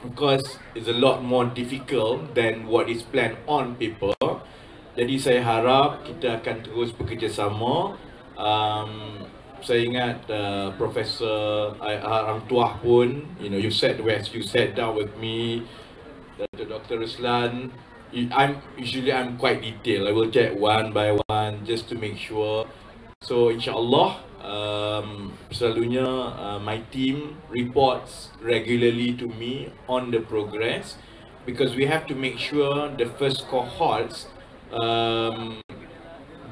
Of course, it's a lot more difficult than what is planned on paper. Jadi saya harap kita akan terus bekerjasama. Saya ingat Profesor Hang Tuah pun, you sat down with me, Dr. Ruslan. I'm quite detailed. I will check one by one just to make sure. So insyaAllah, selalunya my team reports regularly to me on the progress, because we have to make sure the first cohorts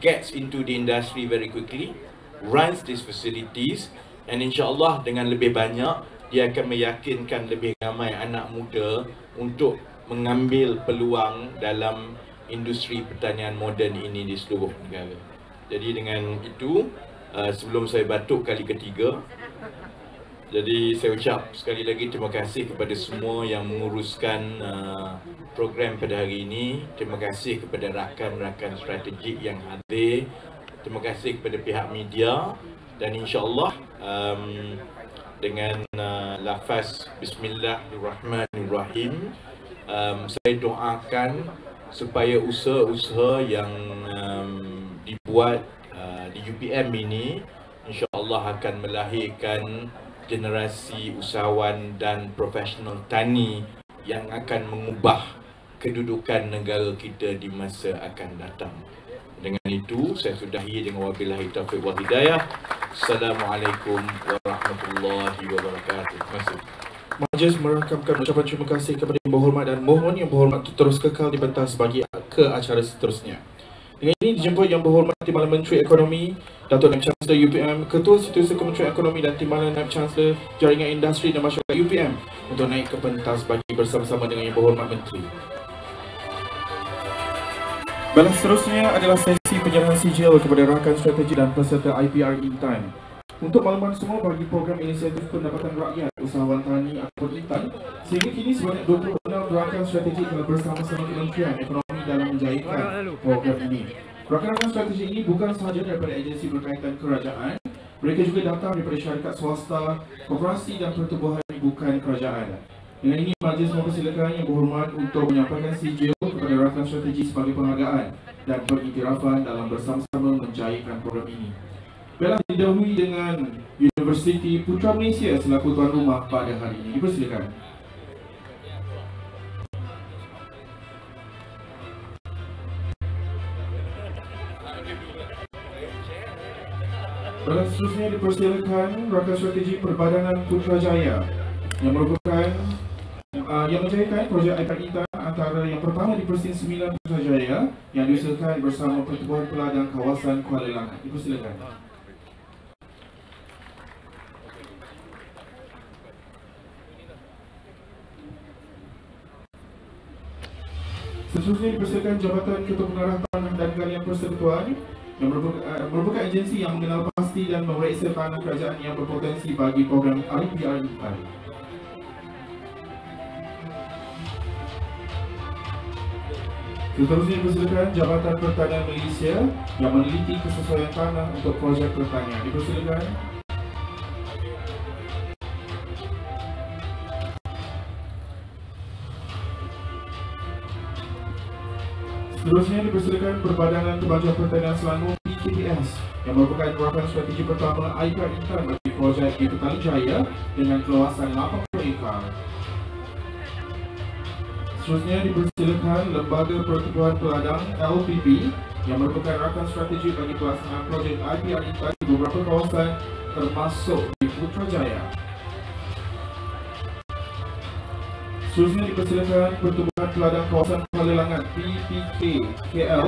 gets into the industry very quickly, runs these facilities, and insyaAllah dengan lebih banyak dia akan meyakinkan lebih ramai anak muda untuk mengambil peluang dalam industri pertanian moden ini di seluruh negara. Jadi dengan itu, sebelum saya batuk kali ketiga, jadi saya ucap sekali lagi terima kasih kepada semua yang menguruskan program pada hari ini. Terima kasih kepada rakan-rakan strategik yang hadir. Terima kasih kepada pihak media, dan insyaAllah dengan lafaz Bismillahirrahmanirrahim, saya doakan supaya usaha-usaha yang dibuat di UPM ini insyaAllah akan melahirkan generasi usahawan dan profesional tani yang akan mengubah kedudukan negara kita di masa akan datang. Dengan itu, saya sudahi dengan wabillahi taufiq wal hidayah. Assalamualaikum warahmatullahi wabarakatuh. Terima kasih. Majlis merakamkan ucapan terima kasih kepada Yang Berhormat dan mohon Yang Berhormat terus kekal di pentas bagi ke acara seterusnya. Dengan ini dijemput Yang Berhormat Timbalan Menteri Ekonomi, Datuk Naib Chancellor UPM, Ketua Setiausaha Kementerian Ekonomi dan Timbalan Naib Chancellor Jaringan Industri dan Masyarakat UPM untuk naik ke pentas bagi bersama-sama dengan Yang Berhormat Menteri. Balas seterusnya adalah sesi penyerahan sijil kepada rakan strategi dan peserta IPR-INTAN. Untuk makluman semua bagi program inisiatif pendapatan rakyat usahawan tani atau INTAN, sehingga kini sebanyak 26 rakan strategi telah bersama-sama Kementerian Ekonomi dalam menjayakan program ini. Rakan-rakan strategi ini bukan sahaja daripada agensi berkaitan kerajaan, mereka juga datang daripada syarikat swasta, koperasi dan pertubuhan bukan kerajaan. Dengan ini, majlis mempersilakan Yang Berhormat untuk menyampaikan sijil kepada rakan strategi sebagai penghargaan dan pengiktirafan dalam bersama-sama menjayakan program ini. Baiklah, didahului dengan Universiti Putra Malaysia selaku tuan rumah pada hari ini. Dipersilakan. Baiklah, seterusnya dipersilakan rakan strategi Perbadanan Putrajaya yang merupakan yang menjayakan projek IPR-INTAN antara yang pertama di Persin 9 Putrajaya yang diusahakan bersama Pertubuhan Peladang Kawasan Kuala Langat. Dipersilakan. Seterusnya dipersilakan Jabatan Ketua Pengarah Tanah dan Galian Persekutuan yang merupakan agensi yang mengenal pasti dan memeriksa tanah kerajaan yang berpotensi bagi program IPR-INTAN. Seterusnya dipersilakan Jabatan Pertanian Malaysia yang meneliti kesesuaian tanah untuk projek pertanian. Dipersilakan. Seterusnya dipersilakan Perbadanan Kemajuan Pertanian Selangor PKPS yang merupakan rakan strategi pertama IPR-INTAN bagi projek di Petani Jaya dengan keluasan 80 ekar. Seterusnya dipersilakan Lembaga Pertubuhan Peladang LPP yang merupakan rakan strategi bagi pelaksanaan projek IPR-INTAN di beberapa kawasan termasuk di Putrajaya. Seterusnya dipersilakan Pertubuhan Peladang Kawasan Kuala Langat PPK-KL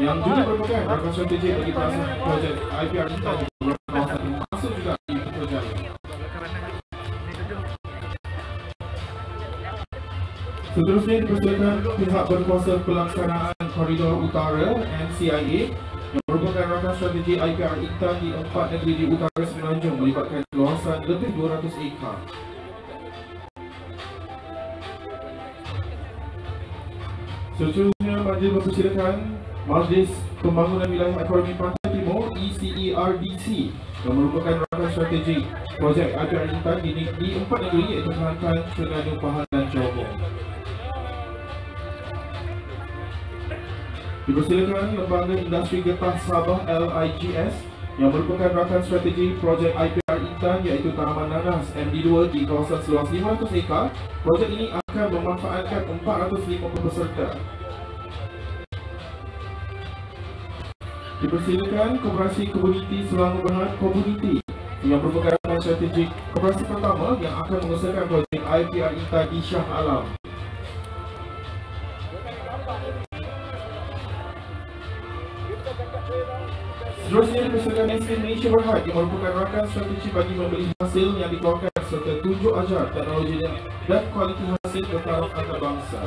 yang juga merupakan rakan strategi bagi pelaksanaan projek IPR-INTAN di beberapa kawasan termasuk juga di Putrajaya. Seterusnya dipersilakan pihak berkuasa pelaksanaan Koridor Utara NCIA yang merupakan rakan strategi IPR-INTAN di 4 negeri di utara Semenanjung melibatkan luasan lebih 200 ekar. Seterusnya, majlis mempersilakan Majlis Pembangunan Wilayah Ekonomi Pantai Timur ECERDC yang merupakan rakan strategi projek IPR-INTAN di 4 negeri iaitu Kelantan, Terengganu, Pahang dan Johor. Dipersilakan Lembaga Industri Getah Sabah LIGS yang merupakan rakan strategi projek IPR-INTAN iaitu tanaman nanas MD2 di kawasan seluas 500 ekar. Projek ini akan memanfaatkan 450 peserta. Dipersilakan Koperasi Komuniti Selangor Berhad Komuniti yang merupakan rakan strategi koperasi pertama yang akan mengusahakan projek IPR-INTAN di Shah Alam. Seterusnya dipersilakan Nestle Malaysia Berhad yang merupakan rakan strategi bagi membeli hasil yang dikeluarkan serta tunjuk ajar teknologi dan kualiti hasil ke taraf antarabangsa.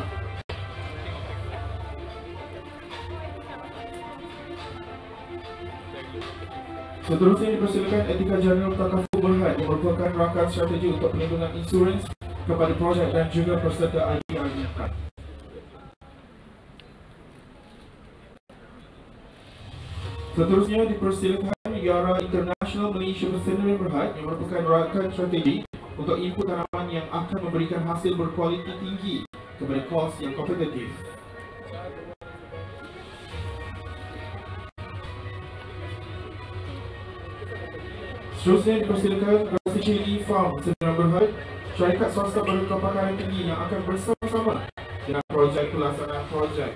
Seterusnya dipersilakan Etika Jeneral Takaful Berhad yang merupakan rakan strategi untuk perlindungan insurans kepada projek dan juga peserta IPR-INTAN. Seterusnya dipersilakan Yara International Malaysia Pertanian Berhad yang merupakan rakan strategi untuk input tanaman yang akan memberikan hasil berkualiti tinggi kepada kos yang kompetitif. Seterusnya dipersilakan Grasi Chili Farm Serdang Berhad, syarikat swasta berkepakaran tinggi yang akan bersama-sama dengan projek pelaksanaan projek.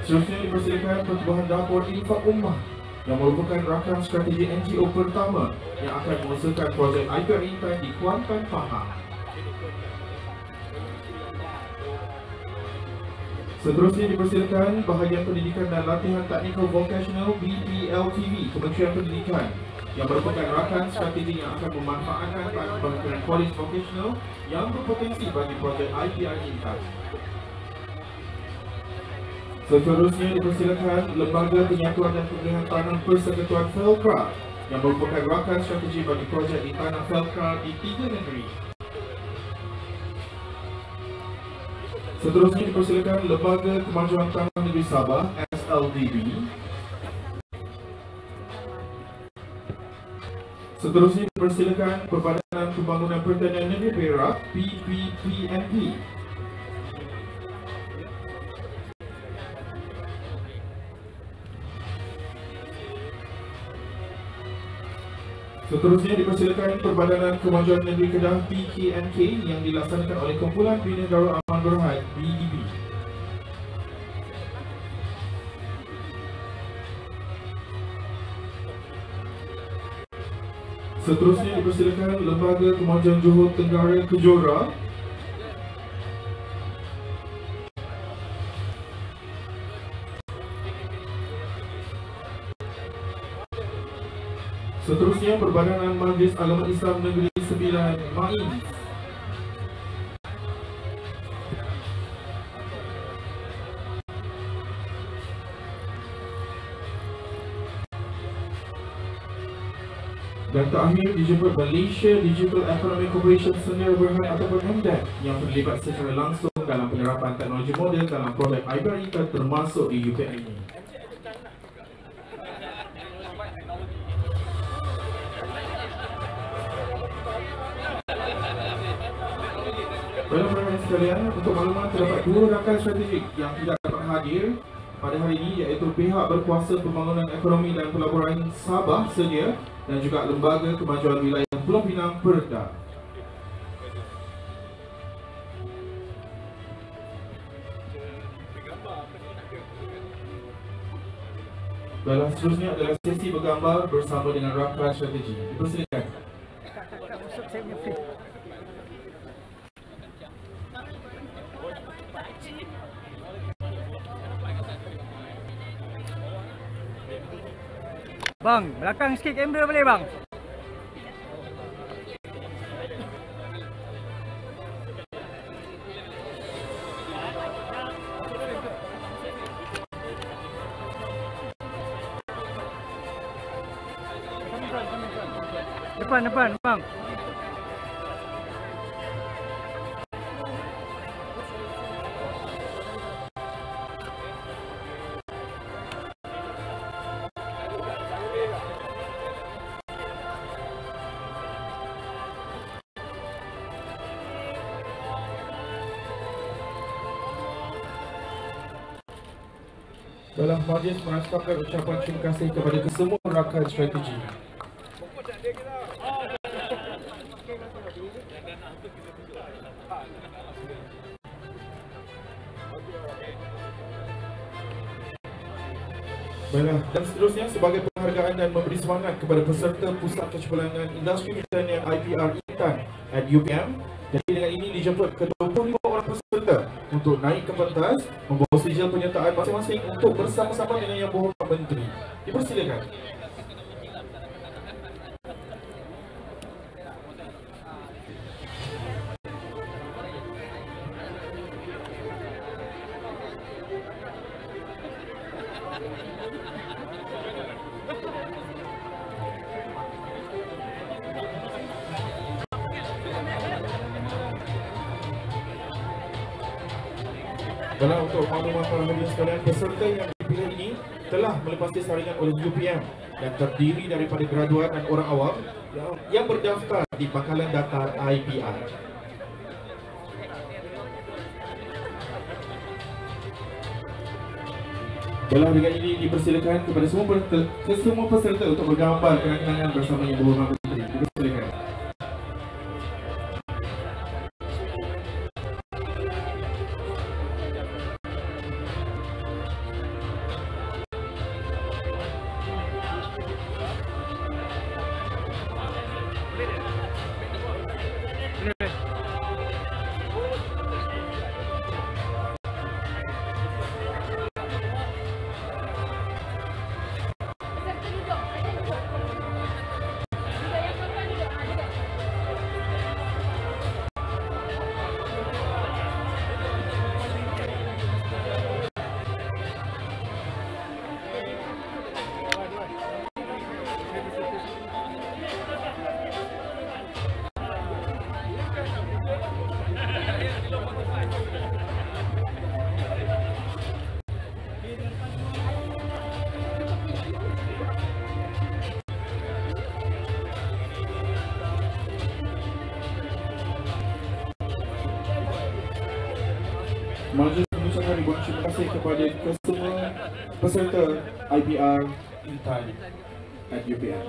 Seterusnya dipersilakan Pertubuhan Dapur Infak Ummah yang merupakan rakan strategi NGO pertama yang akan mengusulkan projek IPR-INTAN di Kuantan, Pahang. Seterusnya dipersilakan Bahagian Pendidikan dan Latihan Teknikal Vocational BPLTV Kementerian Pendidikan yang merupakan rakan strategi yang akan memanfaatkan bahan college vocational yang berpotensi bagi projek IPR-INTAN. Seterusnya dipersilakan Lembaga Penyatuan dan Pemilihan Tanah Persekutuan Felkra yang merupakan rakan strategi bagi projek di tanah Felkra di 3 negeri. Seterusnya dipersilakan Lembaga Kemajuan Tanah Negeri Sabah SLDB. Seterusnya dipersilakan Perbadanan Pembangunan Pertanian Negeri Perak PPPNP. Seterusnya dipersilakan Perbadanan Kemajuan Negeri Kedah PKNK yang dilaksanakan oleh Kumpulan Bina Darul Aman Berhad BDB. Seterusnya dipersilakan Lembaga Kemajuan Johor Tenggara Kejora. Seterusnya Perbadanan Majlis Agama Islam Negeri Sembilan MAIS. Dan terakhir dijemput Malaysia Digital Economic Corporation Sdn Berhad ataupun MDEC yang terlibat secara langsung dalam penerapan teknologi moden dalam projek IPR-INTAN termasuk di UPM ini. Baiklah sekalian, untuk makluman terdapat 2 rakan strategik yang tidak dapat hadir pada hari ini iaitu pihak berkuasa pembangunan ekonomi dan pelaburan Sabah sedia dan juga Lembaga Kemajuan Wilayah Pulau Pinang Perda. Baiklah, seterusnya adalah sesi bergambar bersama dengan rakan strategi. Dipersilakan. Bang, belakang sikit kamera boleh bang? Depan, bang. Dalam majlis meraskamkan ucapan terima kasih kepada kesemua rakan strategi. Baiklah, dan seterusnya sebagai penghargaan dan memberi semangat kepada peserta Pusat Kecemerlangan Industri Pertanian IPR-INTAN UPM. Jadi dengan ini dijemput ke-25 orang peserta untuk naik ke pentas membawa sijil penyertaan masing-masing untuk bersama-sama dengan Yang Berhormat Menteri. Dipersilakan. Dalam untuk makluman para hadirin sekalian, peserta yang dipilih ini telah melepasi saringan oleh UPM dan terdiri daripada graduat dan orang awam yang berdaftar di Bakalan Data IPR. Dalam dengan ini dipersilakan kepada semua peserta untuk bergambar kenang-kenangan bersama Yang Berhormat Menteri. Dipersilakan. Majlis mengucapkan ribuan terima kasih kepada kesemua peserta IPR-INTAN UPM.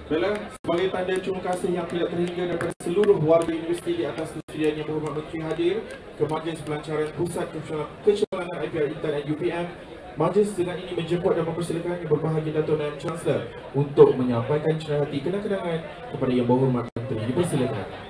Baiklah, sebagai tanda terima kasih yang tidak terhingga daripada seluruh warga universiti di atas kesediaan Yang Berhormat Menteri hadir ke Majlis Pelancaran Pusat Kecemerlangan IPR-INTAN UPM, majlis dengan ini menjemput dan mempersilakan Yang Berbahagia Dato' Naib Chancellor untuk menyampaikan cenderahati kenang-kenangan kepada Yang Berhormat Menteri. Dipersilakan.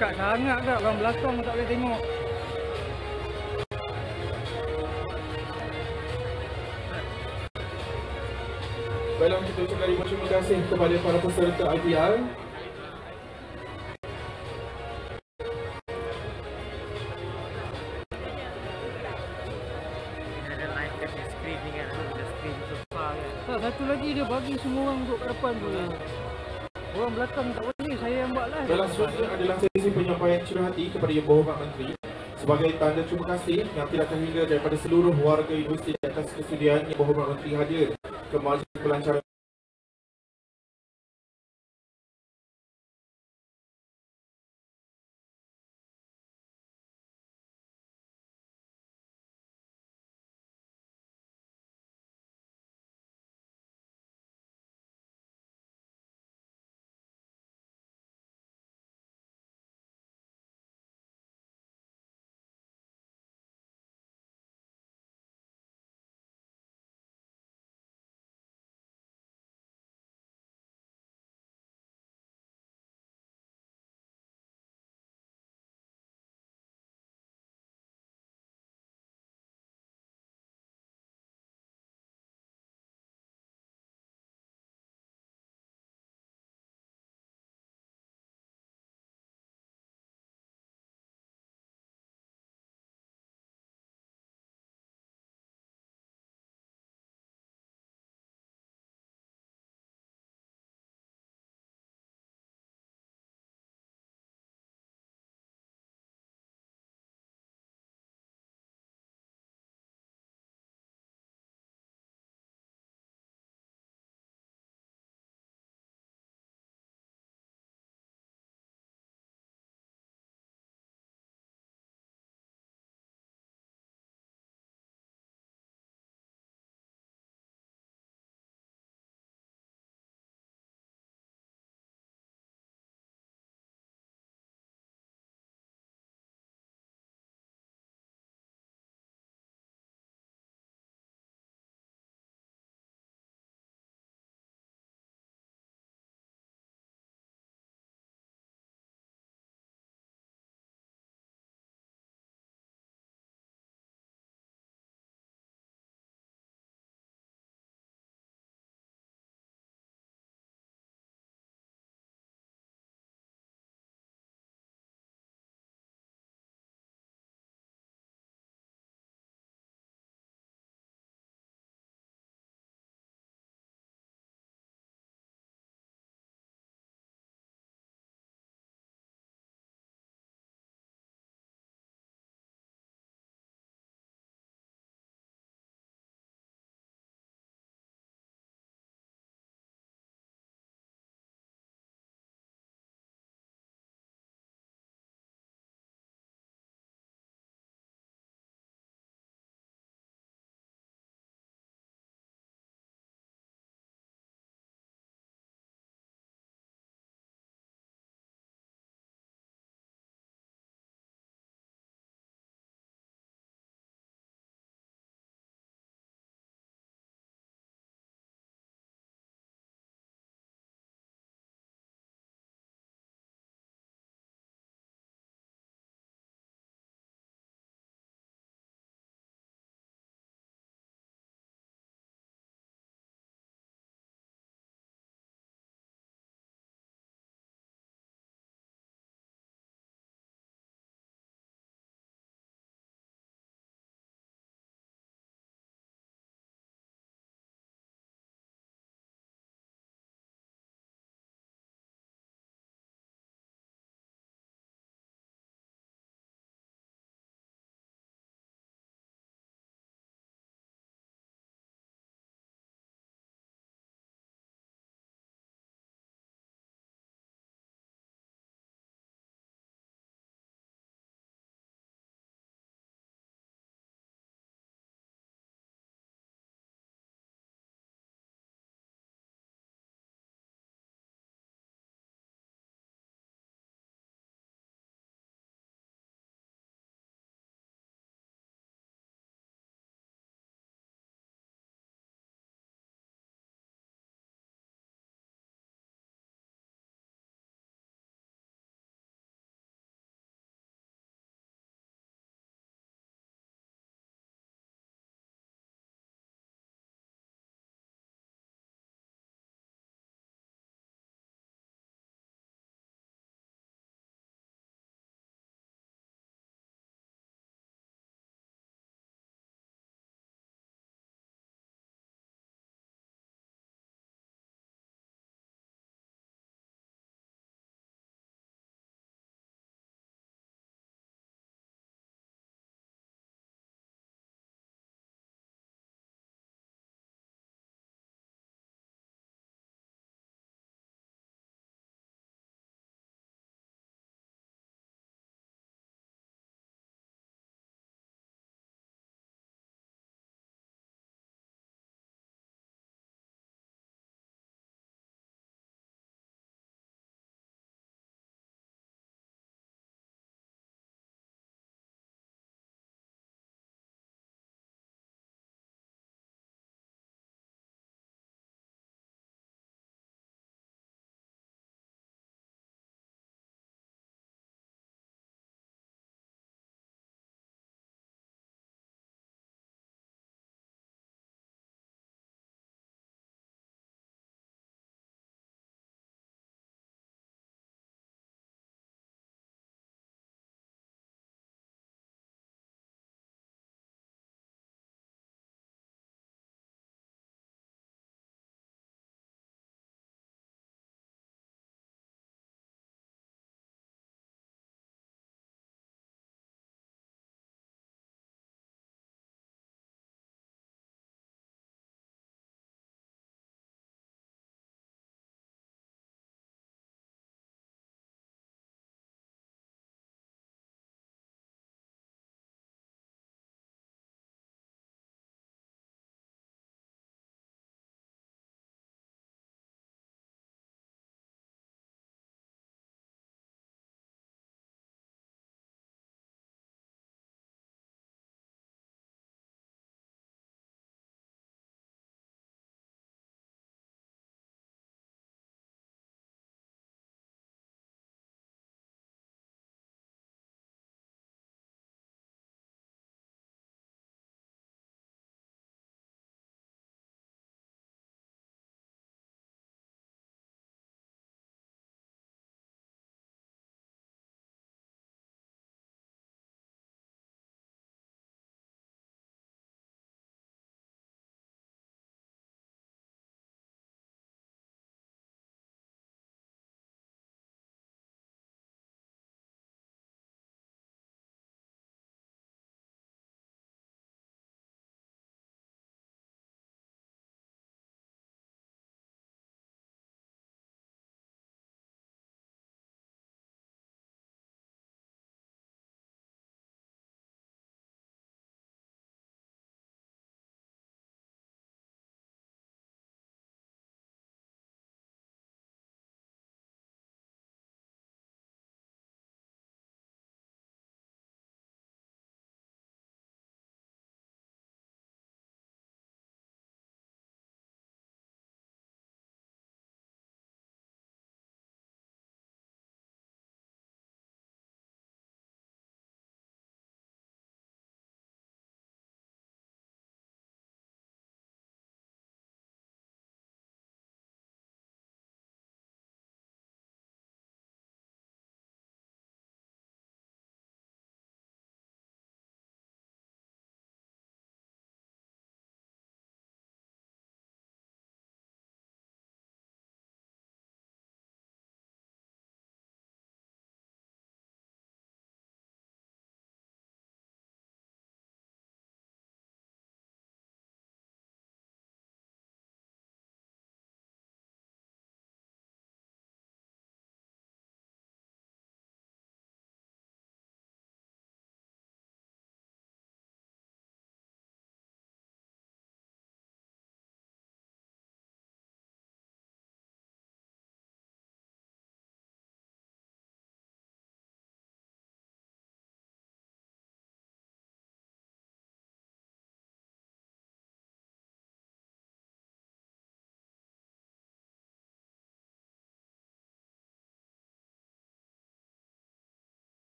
Dekat sangat kak, orang belakang tak boleh tengok. Baiklah, kita ucapkan ribuan terima kasih kepada para peserta IPR. Satu lagi dia bagi semua orang duduk kat depan tu. Orang belakang tak boleh, saya yang buat lah. Dalam seterusnya adalah sesi penyampaian cenderahati kepada Yang Berhormat Menteri sebagai tanda terima kasih yang tidak terhingga daripada seluruh warga universiti di atas kesediaan Yang Berhormat Menteri hadir ke Majlis Pelancaran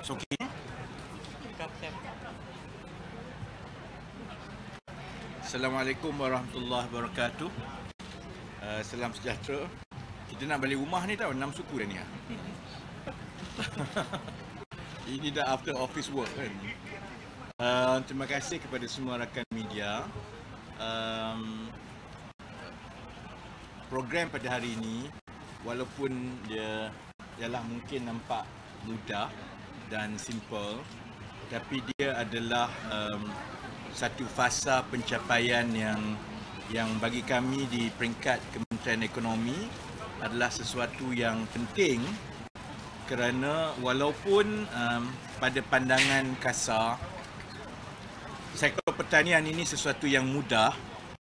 Okay. Assalamualaikum warahmatullahi wabarakatuh. Salam sejahtera. Kita nak balik rumah ni tau, 6 suku dah ni. Ini dah after office work kan. Terima kasih kepada semua rakan media. Program pada hari ini, walaupun dia ialah mungkin nampak mudah dan simple, tapi dia adalah satu fasa pencapaian yang bagi kami di peringkat Kementerian Ekonomi adalah sesuatu yang penting, kerana walaupun pada pandangan kasar sektor pertanian ini sesuatu yang mudah,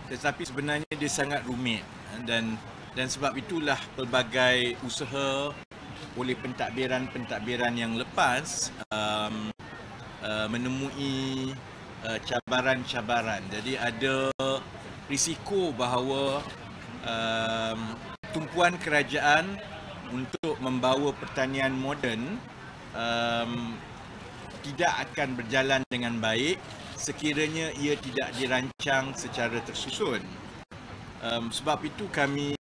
tetapi sebenarnya dia sangat rumit, dan sebab itulah pelbagai usaha oleh pentadbiran yang lepas menemui cabaran-cabaran. Jadi ada risiko bahawa tumpuan kerajaan untuk membawa pertanian moden tidak akan berjalan dengan baik sekiranya ia tidak dirancang secara tersusun. Sebab itu kami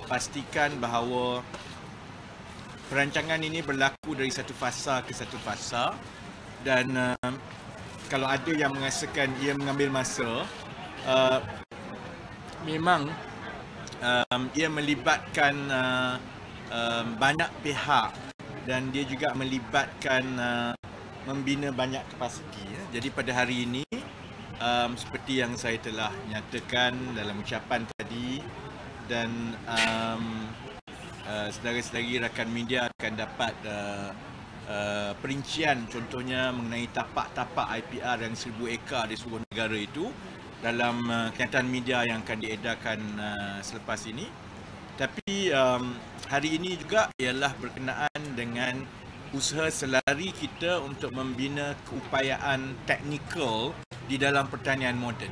pastikan bahawa perancangan ini berlaku dari satu fasa ke satu fasa, dan kalau ada yang mengasakan ia mengambil masa, memang ia melibatkan banyak pihak, dan dia juga melibatkan membina banyak kapasiti. Jadi pada hari ini, seperti yang saya telah nyatakan dalam ucapan tadi, dan saudara-saudari rakan media akan dapat perincian contohnya mengenai tapak-tapak IPR yang 1000 ekar di seluruh negara itu dalam kenyataan media yang akan diedarkan selepas ini. Tapi hari ini juga ialah berkenaan dengan usaha selari kita untuk membina keupayaan teknikal di dalam pertanian moden.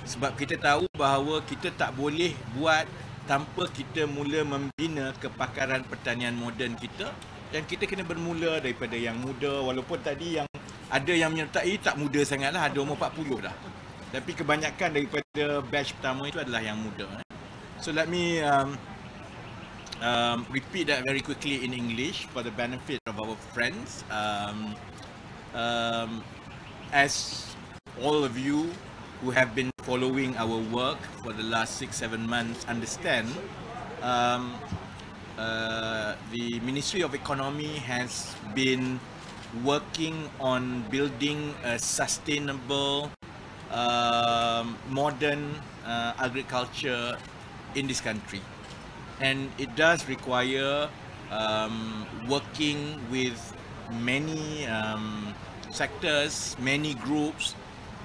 Sebab kita tahu bahawa kita tak boleh buat tanpa kita mula membina kepakaran pertanian moden kita, dan kita kena bermula daripada yang muda, walaupun tadi yang ada yang menyertai tak muda sangatlah, ada umur 40 dah. Tapi kebanyakan daripada batch pertama itu adalah yang muda. So let me repeat that very quickly in English for the benefit of our friends. As all of you who have been following our work for the last 6-7 months understand, the Ministry of Economy has been working on building a sustainable modern agriculture in this country, and it does require working with many sectors, many groups,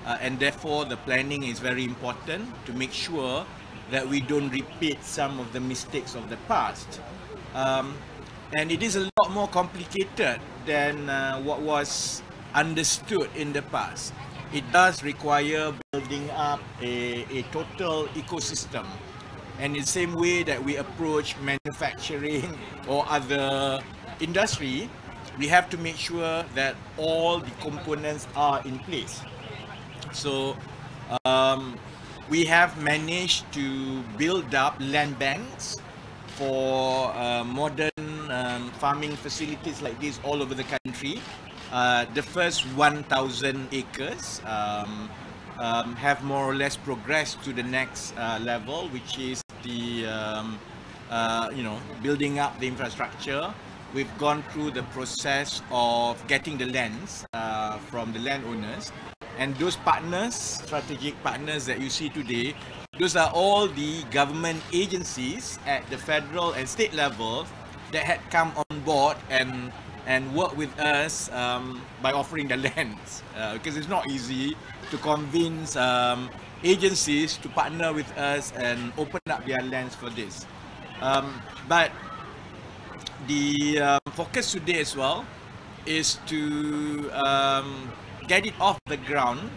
and therefore the planning is very important to make sure that we don't repeat some of the mistakes of the past. And it is a lot more complicated than what was understood in the past. It does require building up a total ecosystem. And in the same way that we approach manufacturing or other industry, we have to make sure that all the components are in place. So we have managed to build up land banks for modern farming facilities like this all over the country. The first 1,000 acres have more or less progressed to the next level, which is the building up the infrastructure. We've gone through the process of getting the lands from the landowners, and those partners, strategic partners that you see today, those are all the government agencies at the federal and state level that had come on board and work with us by offering the lands, because it's not easy to convince agencies to partner with us and open up their lands for this. But the focus today as well is to get it off the ground.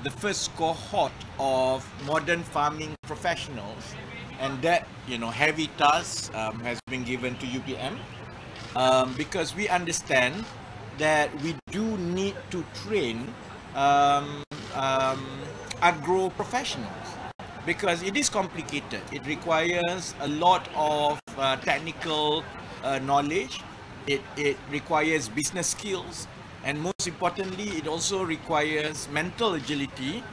The first cohort of modern farming professionals, and that heavy task has been given to UPM, because we understand that we do need to train agro professionals, because it is complicated. It requires a lot of technical knowledge. It requires business skills, and most importantly, it also requires mental agility,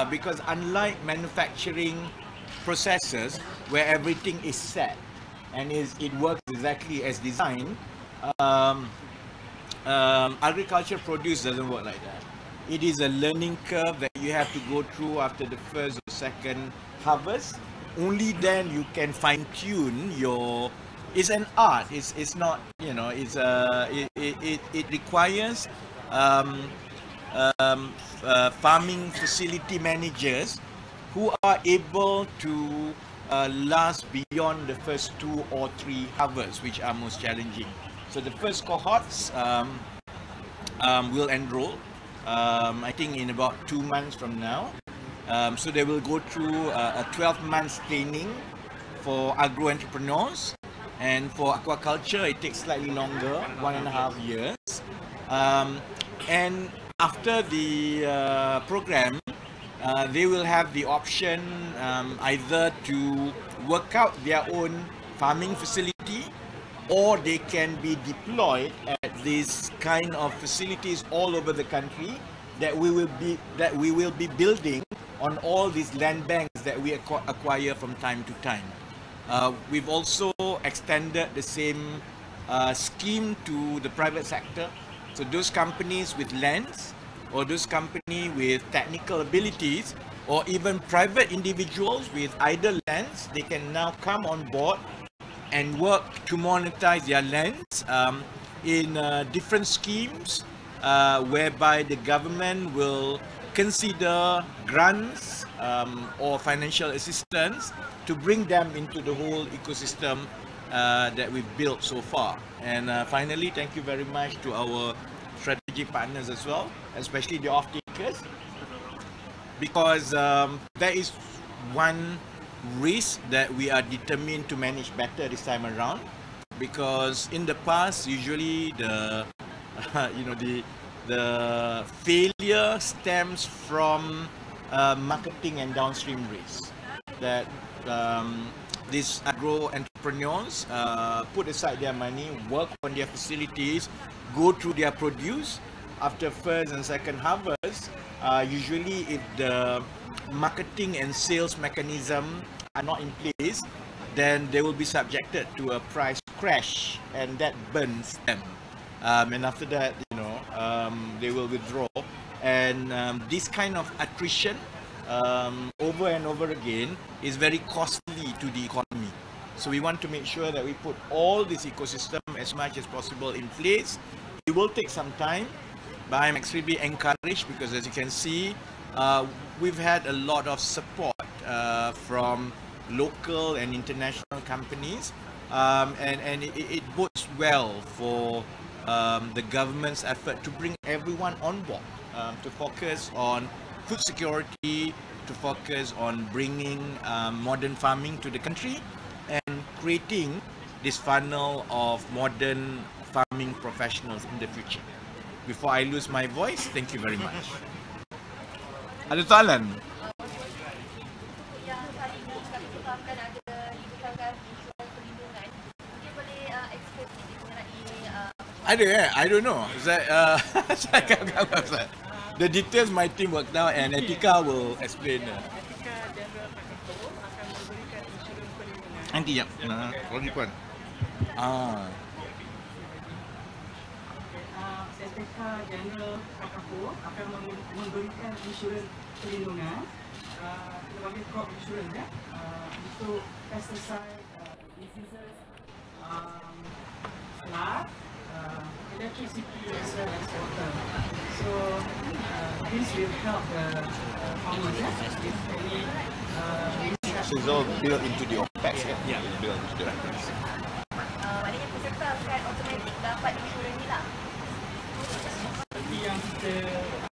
because unlike manufacturing processes where everything is set and it works exactly as designed, agriculture produce doesn't work like that. It is a learning curve that you have to go through after the first or second harvest. Only then you can fine tune your. It's an art. It's not, you know. It requires farming facility managers who are able to last beyond the first 2 or 3 harvests, which are most challenging. So the first cohorts will enroll, I think in about 2 months from now. So they will go through a 12 months training for agro entrepreneurs, and for aquaculture it takes slightly longer, 1.5 years. And after the program, they will have the option either to work out their own farming facility, or they can be deployed at these kind of facilities all over the country that we will be building on all these land banks that we acquire from time to time. We've also extended the same scheme to the private sector. So those companies with lands, or those companies with technical abilities, or even private individuals with idle lands, they can now come on board and work to monetize their lands in different schemes, whereby the government will consider grants or financial assistance to bring them into the whole ecosystem that we've built so far. And finally, thank you very much to our strategic partners as well, especially the off-takers, because there is one risk that we are determined to manage better this time around, because in the past, usually the the failure stems from marketing and downstream risks, that these agro entrepreneurs put aside their money, work on their facilities, go through their produce. After first and second harvest, usually if the marketing and sales mechanism are not in place, then they will be subjected to a price crash, and that burns them. And after that, they will withdraw. And this kind of attrition over and over again is very costly to the economy. So we want to make sure that we put all this ecosystem as much as possible in place. It will take some time, but I'm extremely encouraged because, as you can see, we've had a lot of support from local and international companies, and it bodes well for the government's effort to bring everyone on board, to focus on food security, to focus on bringing modern farming to the country, and creating this funnel of modern farming professionals in the future. Before I lose my voice, thank you very much. Ada soalan? Yang hari ini kami sebarkan ada dibukakan insurans perlindungan. Mungkin boleh explain sedikit mengenai Ada I don't know. Saya akan website. The details my team worked out, and Etika will explain. Etika General Paketo akan memberikan insurans perlindungan. Nanti ya. Kalau Puan. Etika General Paketo akan memberikan insurans perlindungan sebagai crop insurance untuk pesticide, diseases, flood, electricity as well as water. So this will help the farmers if any So it's all built into the OPEX, kan? Yeah. Built into the OPEX. maknanya peserta akan automatik dapat insurans ni lah. Seperti yang kita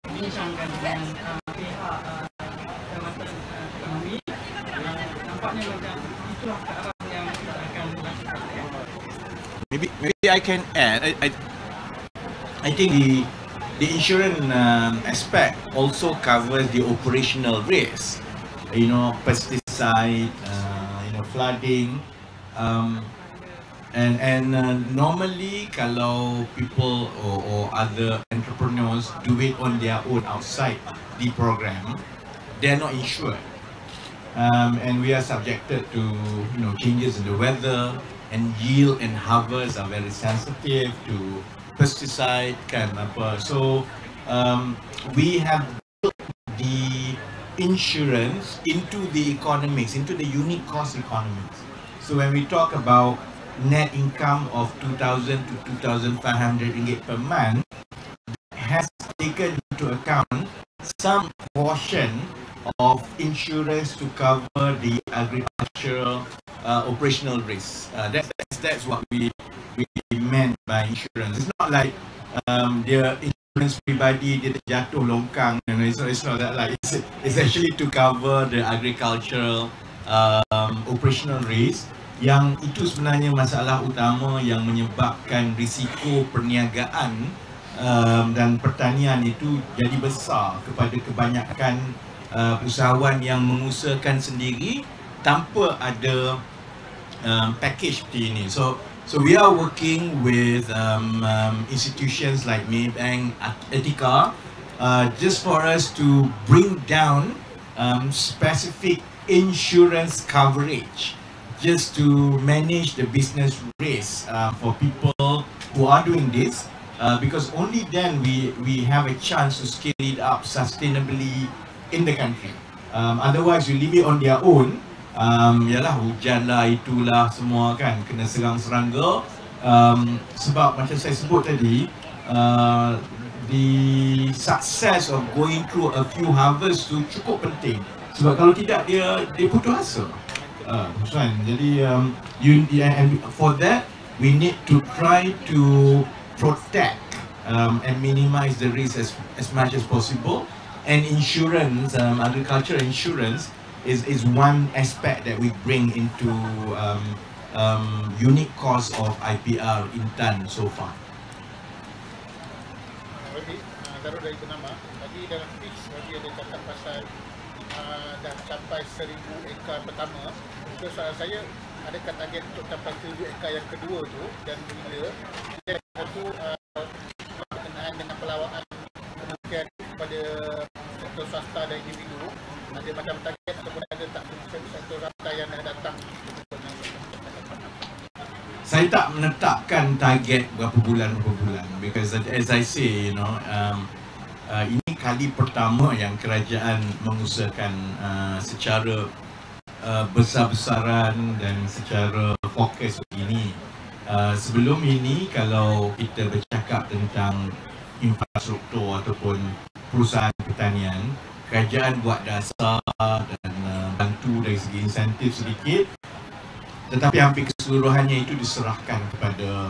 bincangkan dengan pihak Pertanian Ekonomi, nampaknya macam itulah ke arah yang kita akan lakukan. Maybe I can add. I think the insurance aspect also covers the operational risk, pesticide, flooding, and normally kalau people or other entrepreneurs do it on their own outside the program, they are not insured, and we are subjected to changes in the weather, and yield and harvest are very sensitive to pesticide kan apa. So we have built the insurance into the economics, into the unit cost economics. So when we talk about net income of 2,000 to 2,500 ringgit per month, has taken into account some portion of insurance to cover the agricultural operational risk. That's what we meant by insurance. It's not like the insurance pribadi dia terjatuh longkang. It's not that. Like it's actually to cover the agricultural operational risk. Yang itu sebenarnya masalah utama yang menyebabkan risiko perniagaan dan pertanian itu jadi besar kepada kebanyakan usahawan yang mengusahakan sendiri tanpa ada package seperti ini. So we are working with institutions like Maybank, Etika, just for us to bring down specific insurance coverage, just to manage the business risk for people who are doing this, because only then we have a chance to scale it up sustainably in the country. Otherwise, you leave it on their own. Yalah, hujan lah, itulah semua kan, kena serang-serangga. Sebab macam saya sebut tadi, the success of going through a few harvests tu cukup penting. Sebab kalau tidak, dia putus asa. Jadi and for that we need to try to protect and minimize the risk as much as possible. And insurance, agriculture insurance is one aspect that we bring into unit cost of IPR-INTAN so far. Baru dari penama, tadi dalam pitch tadi ada cakap pasal dah capai 1,000 ekar pertama. So soalan saya, adakah target untuk capai 1,000 ekar yang kedua tu, dan bila dia satu berkenaan dengan pelawaan kemungkinan kepada sektor swasta dan individu, ada macam target ataupun ada tak sektor swasta yang dah datang? Saya tak menetapkan target berapa bulan because as I say, ini kali pertama yang kerajaan mengusahakan secara besar-besaran dan secara fokus begini. Sebelum ini, kalau kita bercakap tentang infrastruktur ataupun perusahaan pertanian, kerajaan buat dasar dan bantu dari segi insentif sedikit, tetapi hampir keseluruhannya itu diserahkan kepada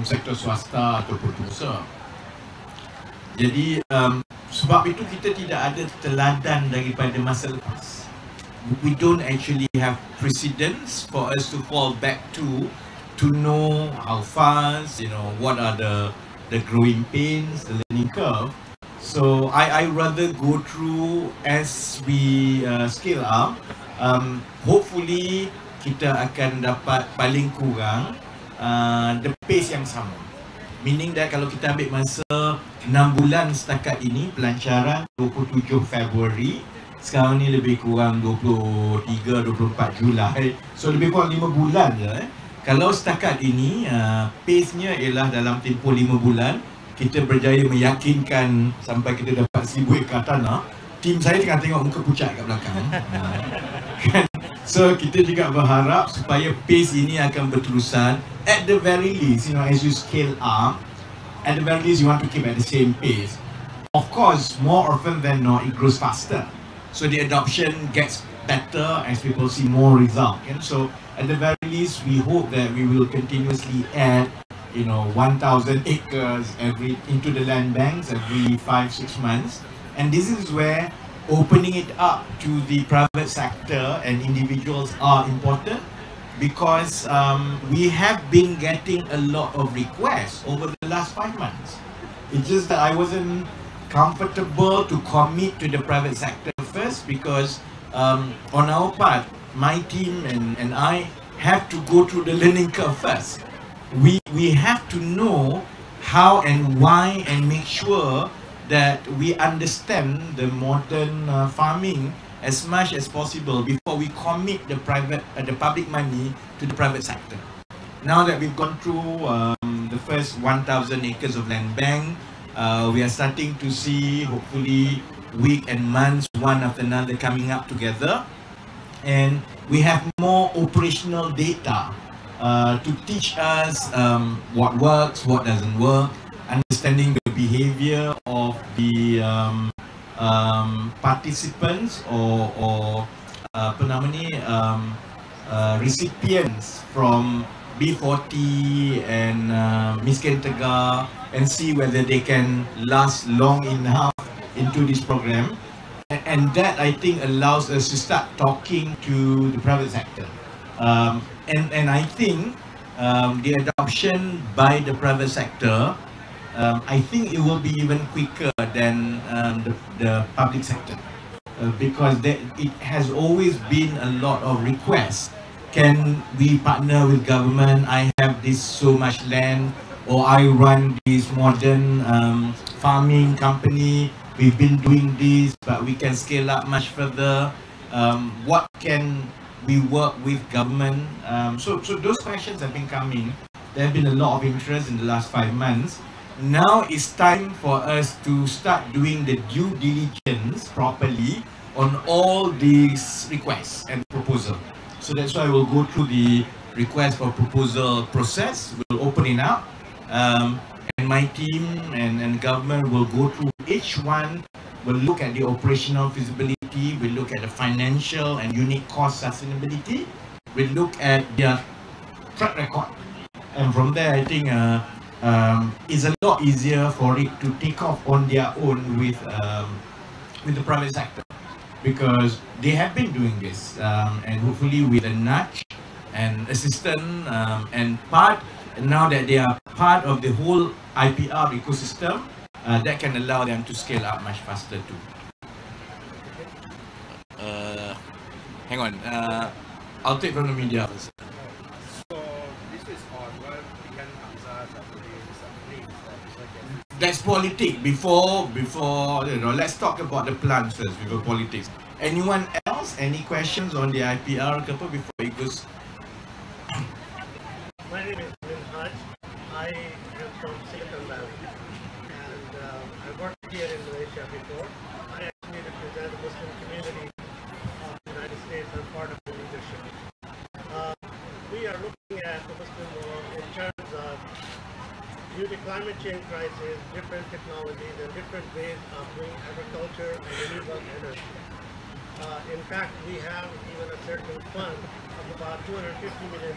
sektor swasta ataupun pengusaha. Jadi sebab itu kita tidak ada teladan daripada masa lepas. We don't actually have precedents for us to fall back to know how fast, what are the growing pains, the learning curve. So I rather go through as we scale up. Hopefully kita akan dapat paling kurang the pace yang sama. Meaning that kalau kita ambil masa 6 bulan setakat ini, pelancaran 27 Februari, sekarang ni lebih kurang 23-24 Julai. So lebih kurang 5 bulan je. Kalau setakat ini, pace-nya ialah dalam tempoh 5 bulan, kita berjaya meyakinkan sampai kita dapat 1,000 ekar tanah. Tim saya tengah tengok muka pucat kat belakang. So kita juga berharap supaya pace ini akan berterusan. At the very least, as you scale up, at the very least you want to keep at the same pace. Of course, more often than not, it grows faster. So the adoption gets better as people see more result. So at the very least, we hope that we will continuously add 1,000 acres into the land banks every 5-6 months. And this is where opening it up to the private sector and individuals are important, because we have been getting a lot of requests over the last 5 months. It's just that I wasn't comfortable to commit to the private sector first, because on our part, my team and I have to go through the learning curve first. We have to know how and why, and make sure that we understand the modern farming as much as possible before we commit the public money to the private sector. Now that we've gone through the first 1,000 acres of land bank, we are starting to see, hopefully, week and months one after another coming up together, and we have more operational data to teach us what works, what doesn't work, understanding the behavior of the participants or recipients from B40 and Miskin Tegar, and see whether they can last long enough into this program. And that, I think, allows us to start talking to the private sector. And I think the adoption by the private sector, I think it will be even quicker than the public sector, because it has always been a lot of requests. Can we partner with government? I have this so much land, or I run this modern farming company. We've been doing this, but we can scale up much further. What can we work with government? So those questions have been coming. There have been a lot of interest in the last 5 months. Now it's time for us to start doing the due diligence properly on all these requests and proposals. So that's why we'll go through the request for proposal process. We'll open it up, and my team and government will go through each one. We'll look at the operational feasibility, we'll look at the financial and unit cost sustainability, we'll look at their track record, and from there I think it's a lot easier for it to take off on their own with the private sector, because they have been doing this, and hopefully with a nudge and assistance, and now that they are part of the whole IPR ecosystem, that can allow them to scale up much faster too. Hang on, I'll take from the media first. So this is on That's politics. Before let's talk about the plans first. Before politics. Anyone else? Any questions on the IPR before it goes? My name is Minhaj. I am from Silicon Valley, and I worked here in Malaysia before. I actually represent the Muslim community of the United States. I'm part of the leadership. We are looking at the Muslim world in terms of, due to climate change crisis, different technologies and different ways of doing agriculture and renewable energy. In fact, we have even a certain fund of about $250 million.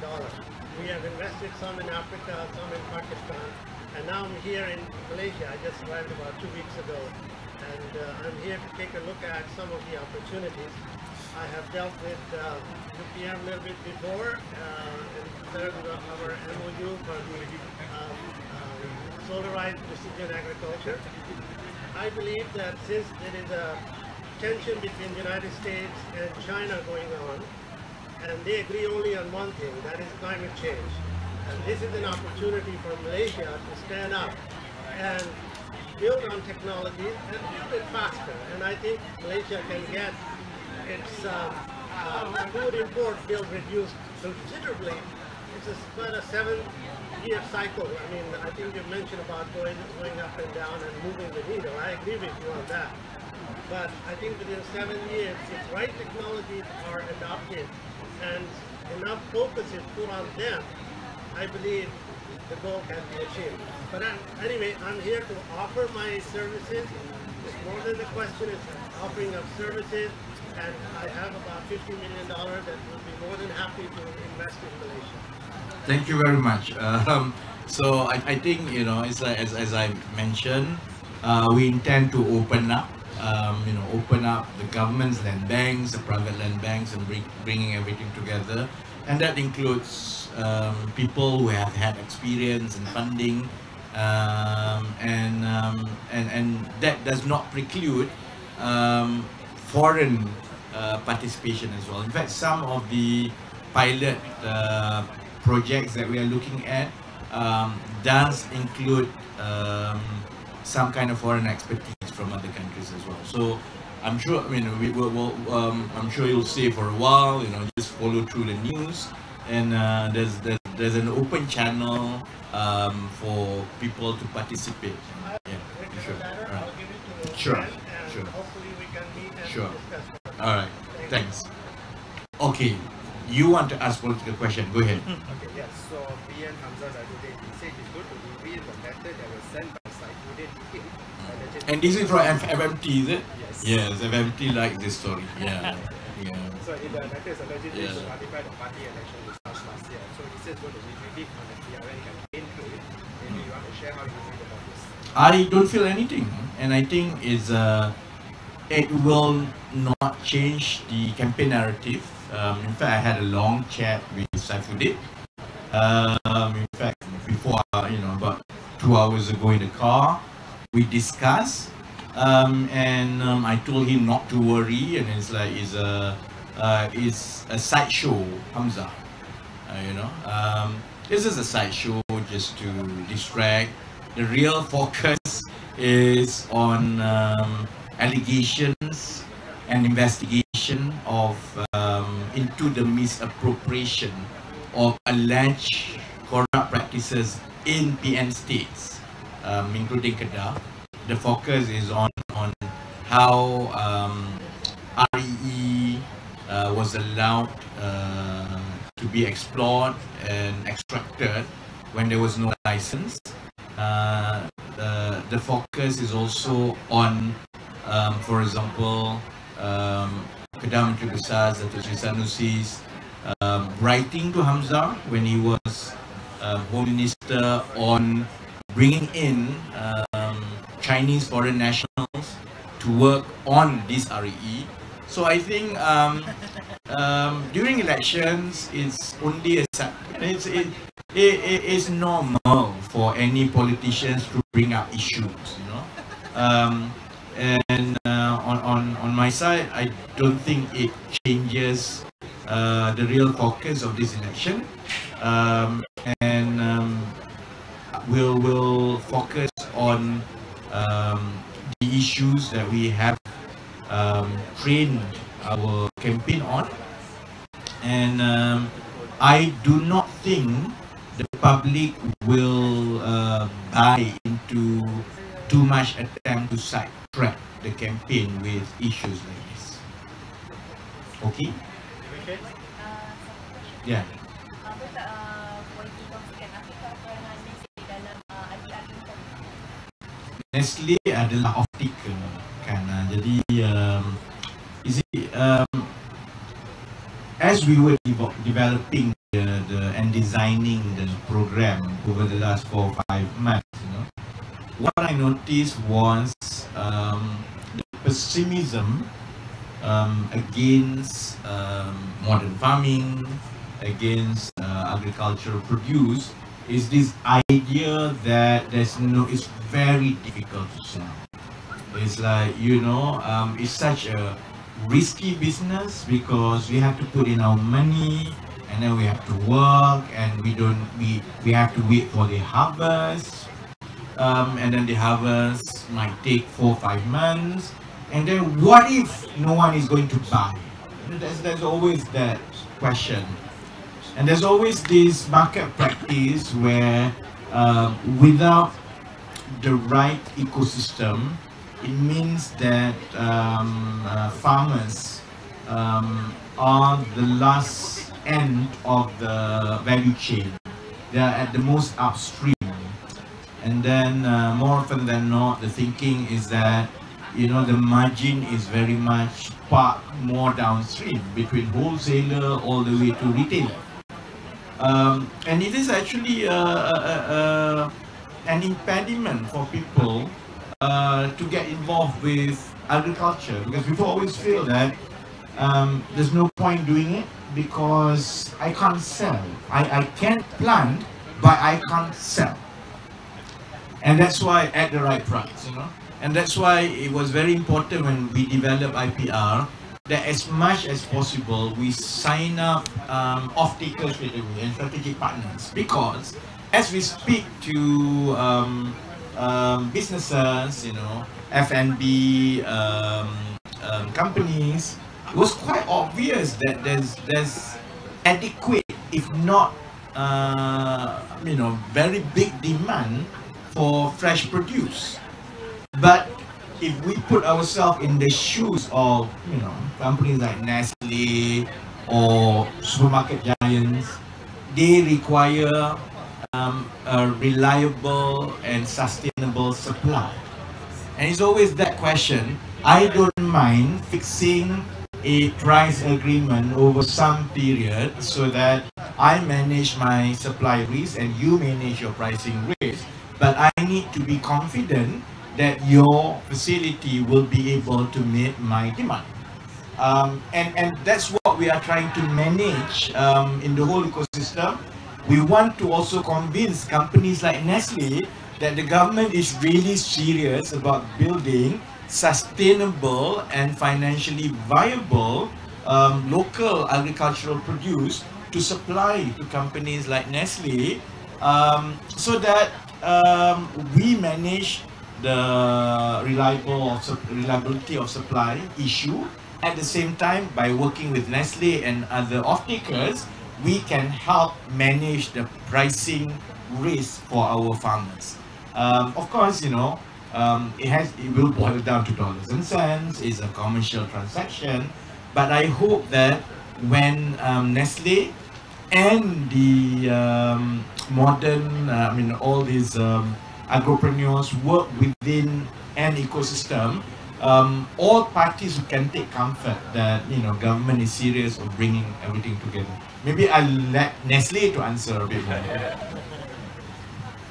We have invested some in Africa, some in Pakistan, and now I'm here in Malaysia. I just arrived about 2 weeks ago, and I'm here to take a look at some of the opportunities. I have dealt with UPM a little bit before, in terms of our MOU for the solarized precision agriculture. I believe that since there is a tension between the United States and China going on, and they agree only on one thing, that is climate change. And this is an opportunity for Malaysia to stand up and build on technology and build it faster. And I think Malaysia can get its food import bill reduced considerably. It's about a 7-year cycle. I mean, I think you mentioned about going up and down and moving the needle. I agree with you on that. But I think within 7 years, if right technologies are adopted and enough focus is put on them, I believe the goal can be achieved. But anyway, I'm here to offer my services. It's more than the question, it's offering of services, and I have about $50 million that will be more than happy to invest in Malaysia. Thank you very much. So I think, as I mentioned, we intend to open up the government's land banks, the private land banks, and bringing everything together. and that includes people who have had experience and funding, and that does not preclude foreign participation as well. In fact, some of the pilot projects that we are looking at does include some kind of foreign expertise from other countries as well. So I'm sure, I mean, I'm sure you'll see for a while, you know, just follow through the news, and there's an open channel for people to participate. Yeah, sure. Right. Sure. Hopefully we can meet and Sure. discuss. All right. Thanks. Okay, you want to ask political question? Go ahead. Okay, yes. So PN Hamzah Zainuddin, he said he's going to reveal the letter that was sent by Saifuddin to him. And this is from FMT, is it? Yes. Yes, FMT like this story. Yeah. Yeah. So in the letter is allegedly Yeah. to ratify the party election results last year. So he says going to reveal it on the PRN campaign page. Maybe you want to share how you feel about this? I don't feel anything, and I think it will not change the campaign narrative. In fact, I had a long chat with Saifuddin. In fact, before, about 2 hours ago in the car, we discussed, and I told him not to worry, and it's like it's a sideshow, Hamza. This is a sideshow just to distract. The real focus is on allegations and investigation of into the misappropriation of alleged corrupt practices in PN states, including Kedah. The focus is on how REE was allowed to be explored and extracted when there was no license. The focus is also on, for example, Kedah Menteri Besar Dato' Sri Sanusi's writing to Hamzah when he was Home Minister on bringing in Chinese foreign nationals to work on this REE. So I think during elections, it's only it's normal for any politicians to bring up issues, and on my side, I don't think it changes the real focus of this election, and we'll focus on the issues that we have trained our campaign on, and I do not think the public will buy into too much attempt to sidetrack the campaign with issues like this. Okay? Yeah. Nestle adalah off-taker kan, jadi as we were developing and designing the program over the last 4 or 5 months, what I noticed was the pessimism against modern farming, against agricultural produce, is this idea that it's very difficult to sell. It's like, it's such a risky business because we have to put in our money, and then we have to work, and we have to wait for the harvest, and then the harvest might take 4 or 5 months, and then what if no one is going to buy? There's always that question. And there's always this market practice where without the right ecosystem, it means that farmers are the last end of the value chain. They are at the most upstream. And then more often than not, the thinking is that, the margin is very much parked more downstream between wholesaler all the way to retailer. And it is actually an impediment for people to get involved with agriculture, because people always feel that there's no point doing it because I can't sell. I can plant, but I can't sell. And that's why at the right price, you know. And that's why it was very important when we developed IPR that as much as possible we sign up off-takers straight away and strategic partners, because as we speak to businesses, you know, F&B companies, it was quite obvious that there's adequate, if not you know, very big demand for fresh produce. But if we put ourselves in the shoes of, you know, companies like Nestle or supermarket giants, they require a reliable and sustainable supply. And it's always that question. I don't mind fixing a price agreement over some period so that I manage my supply risk and you manage your pricing risk. But I need to be confident that your facility will be able to meet my demand. And that's what we are trying to manage in the whole ecosystem. We want to also convince companies like Nestle that the government is really serious about building sustainable and financially viable local agricultural produce to supply to companies like Nestle, so that we manage the reliability of supply issue. At the same time, by working with Nestle and other off-takers, we can help manage the pricing risk for our farmers. Of course, you know, it will boil down to dollars and cents. It's a commercial transaction, but I hope that when Nestle and the modern, all these agropreneurs work within an ecosystem, all parties can take comfort that, you know, government is serious of bringing everything together. Maybe I'll let Nestle to answer a bit more.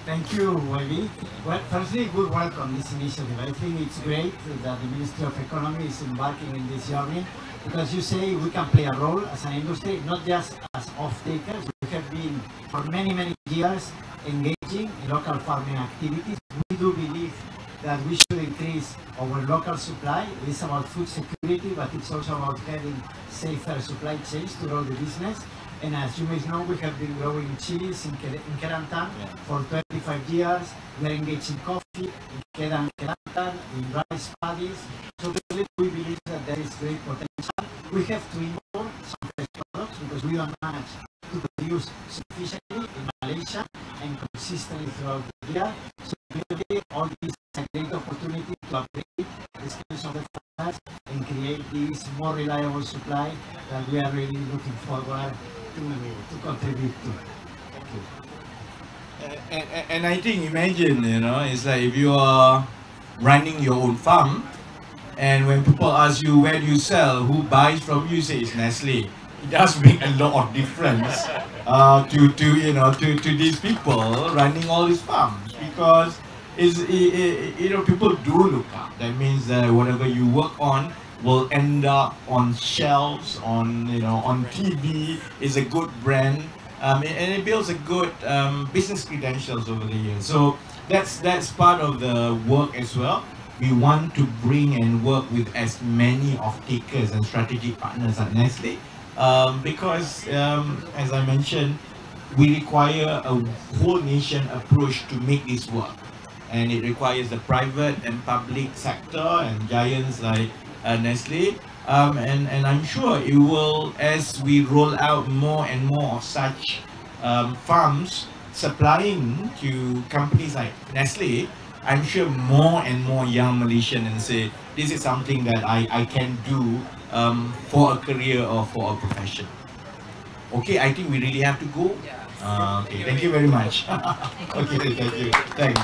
Thank you, YB. Well, firstly, good work on this initiative. I think it's great that the Ministry of Economy is embarking in this journey, because you say we can play a role as an industry, not just as off-takers. We have been for many, many years engaging in local farming activities. We do believe that we should increase our local supply. It's about food security, but it's also about having safer supply chains to grow the business. And as you may know, we have been growing chilies in Kelantan for 25 years. We are engaged in coffee in Kelantan, in rice paddies. So we believe that there is great potential. We have to import some fresh products because we don't manage to produce sufficiently in Malaysia and consistently throughout the year. So really, all these are a great opportunity to upgrade the skills of the farmers and create this more reliable supply that we are really looking forward to contribute to. Thank you. And I think, imagine, you know, it's like if you are running your own farm, and when people ask you where do you sell, who buys from you, say it's Nestle. It does make a lot of difference to these people running all these farms, because people do look up. That means that whatever you work on will end up on shelves, on TV, is a good brand, and it builds a good business credentials over the years. So that's part of the work as well. We want to bring and work with as many off-takers and strategic partners at Nestle, because as I mentioned, we require a whole nation approach to make this work, and it requires the private and public sector and giants like Nestle, and I'm sure it will, as we roll out more and more of such farms supplying to companies like Nestle, I'm sure more and more young Malaysians say, this is something that I can do for a career or for a profession. Okay, I think we really have to go. Okay, thank you very much. Okay, thank you. Thanks.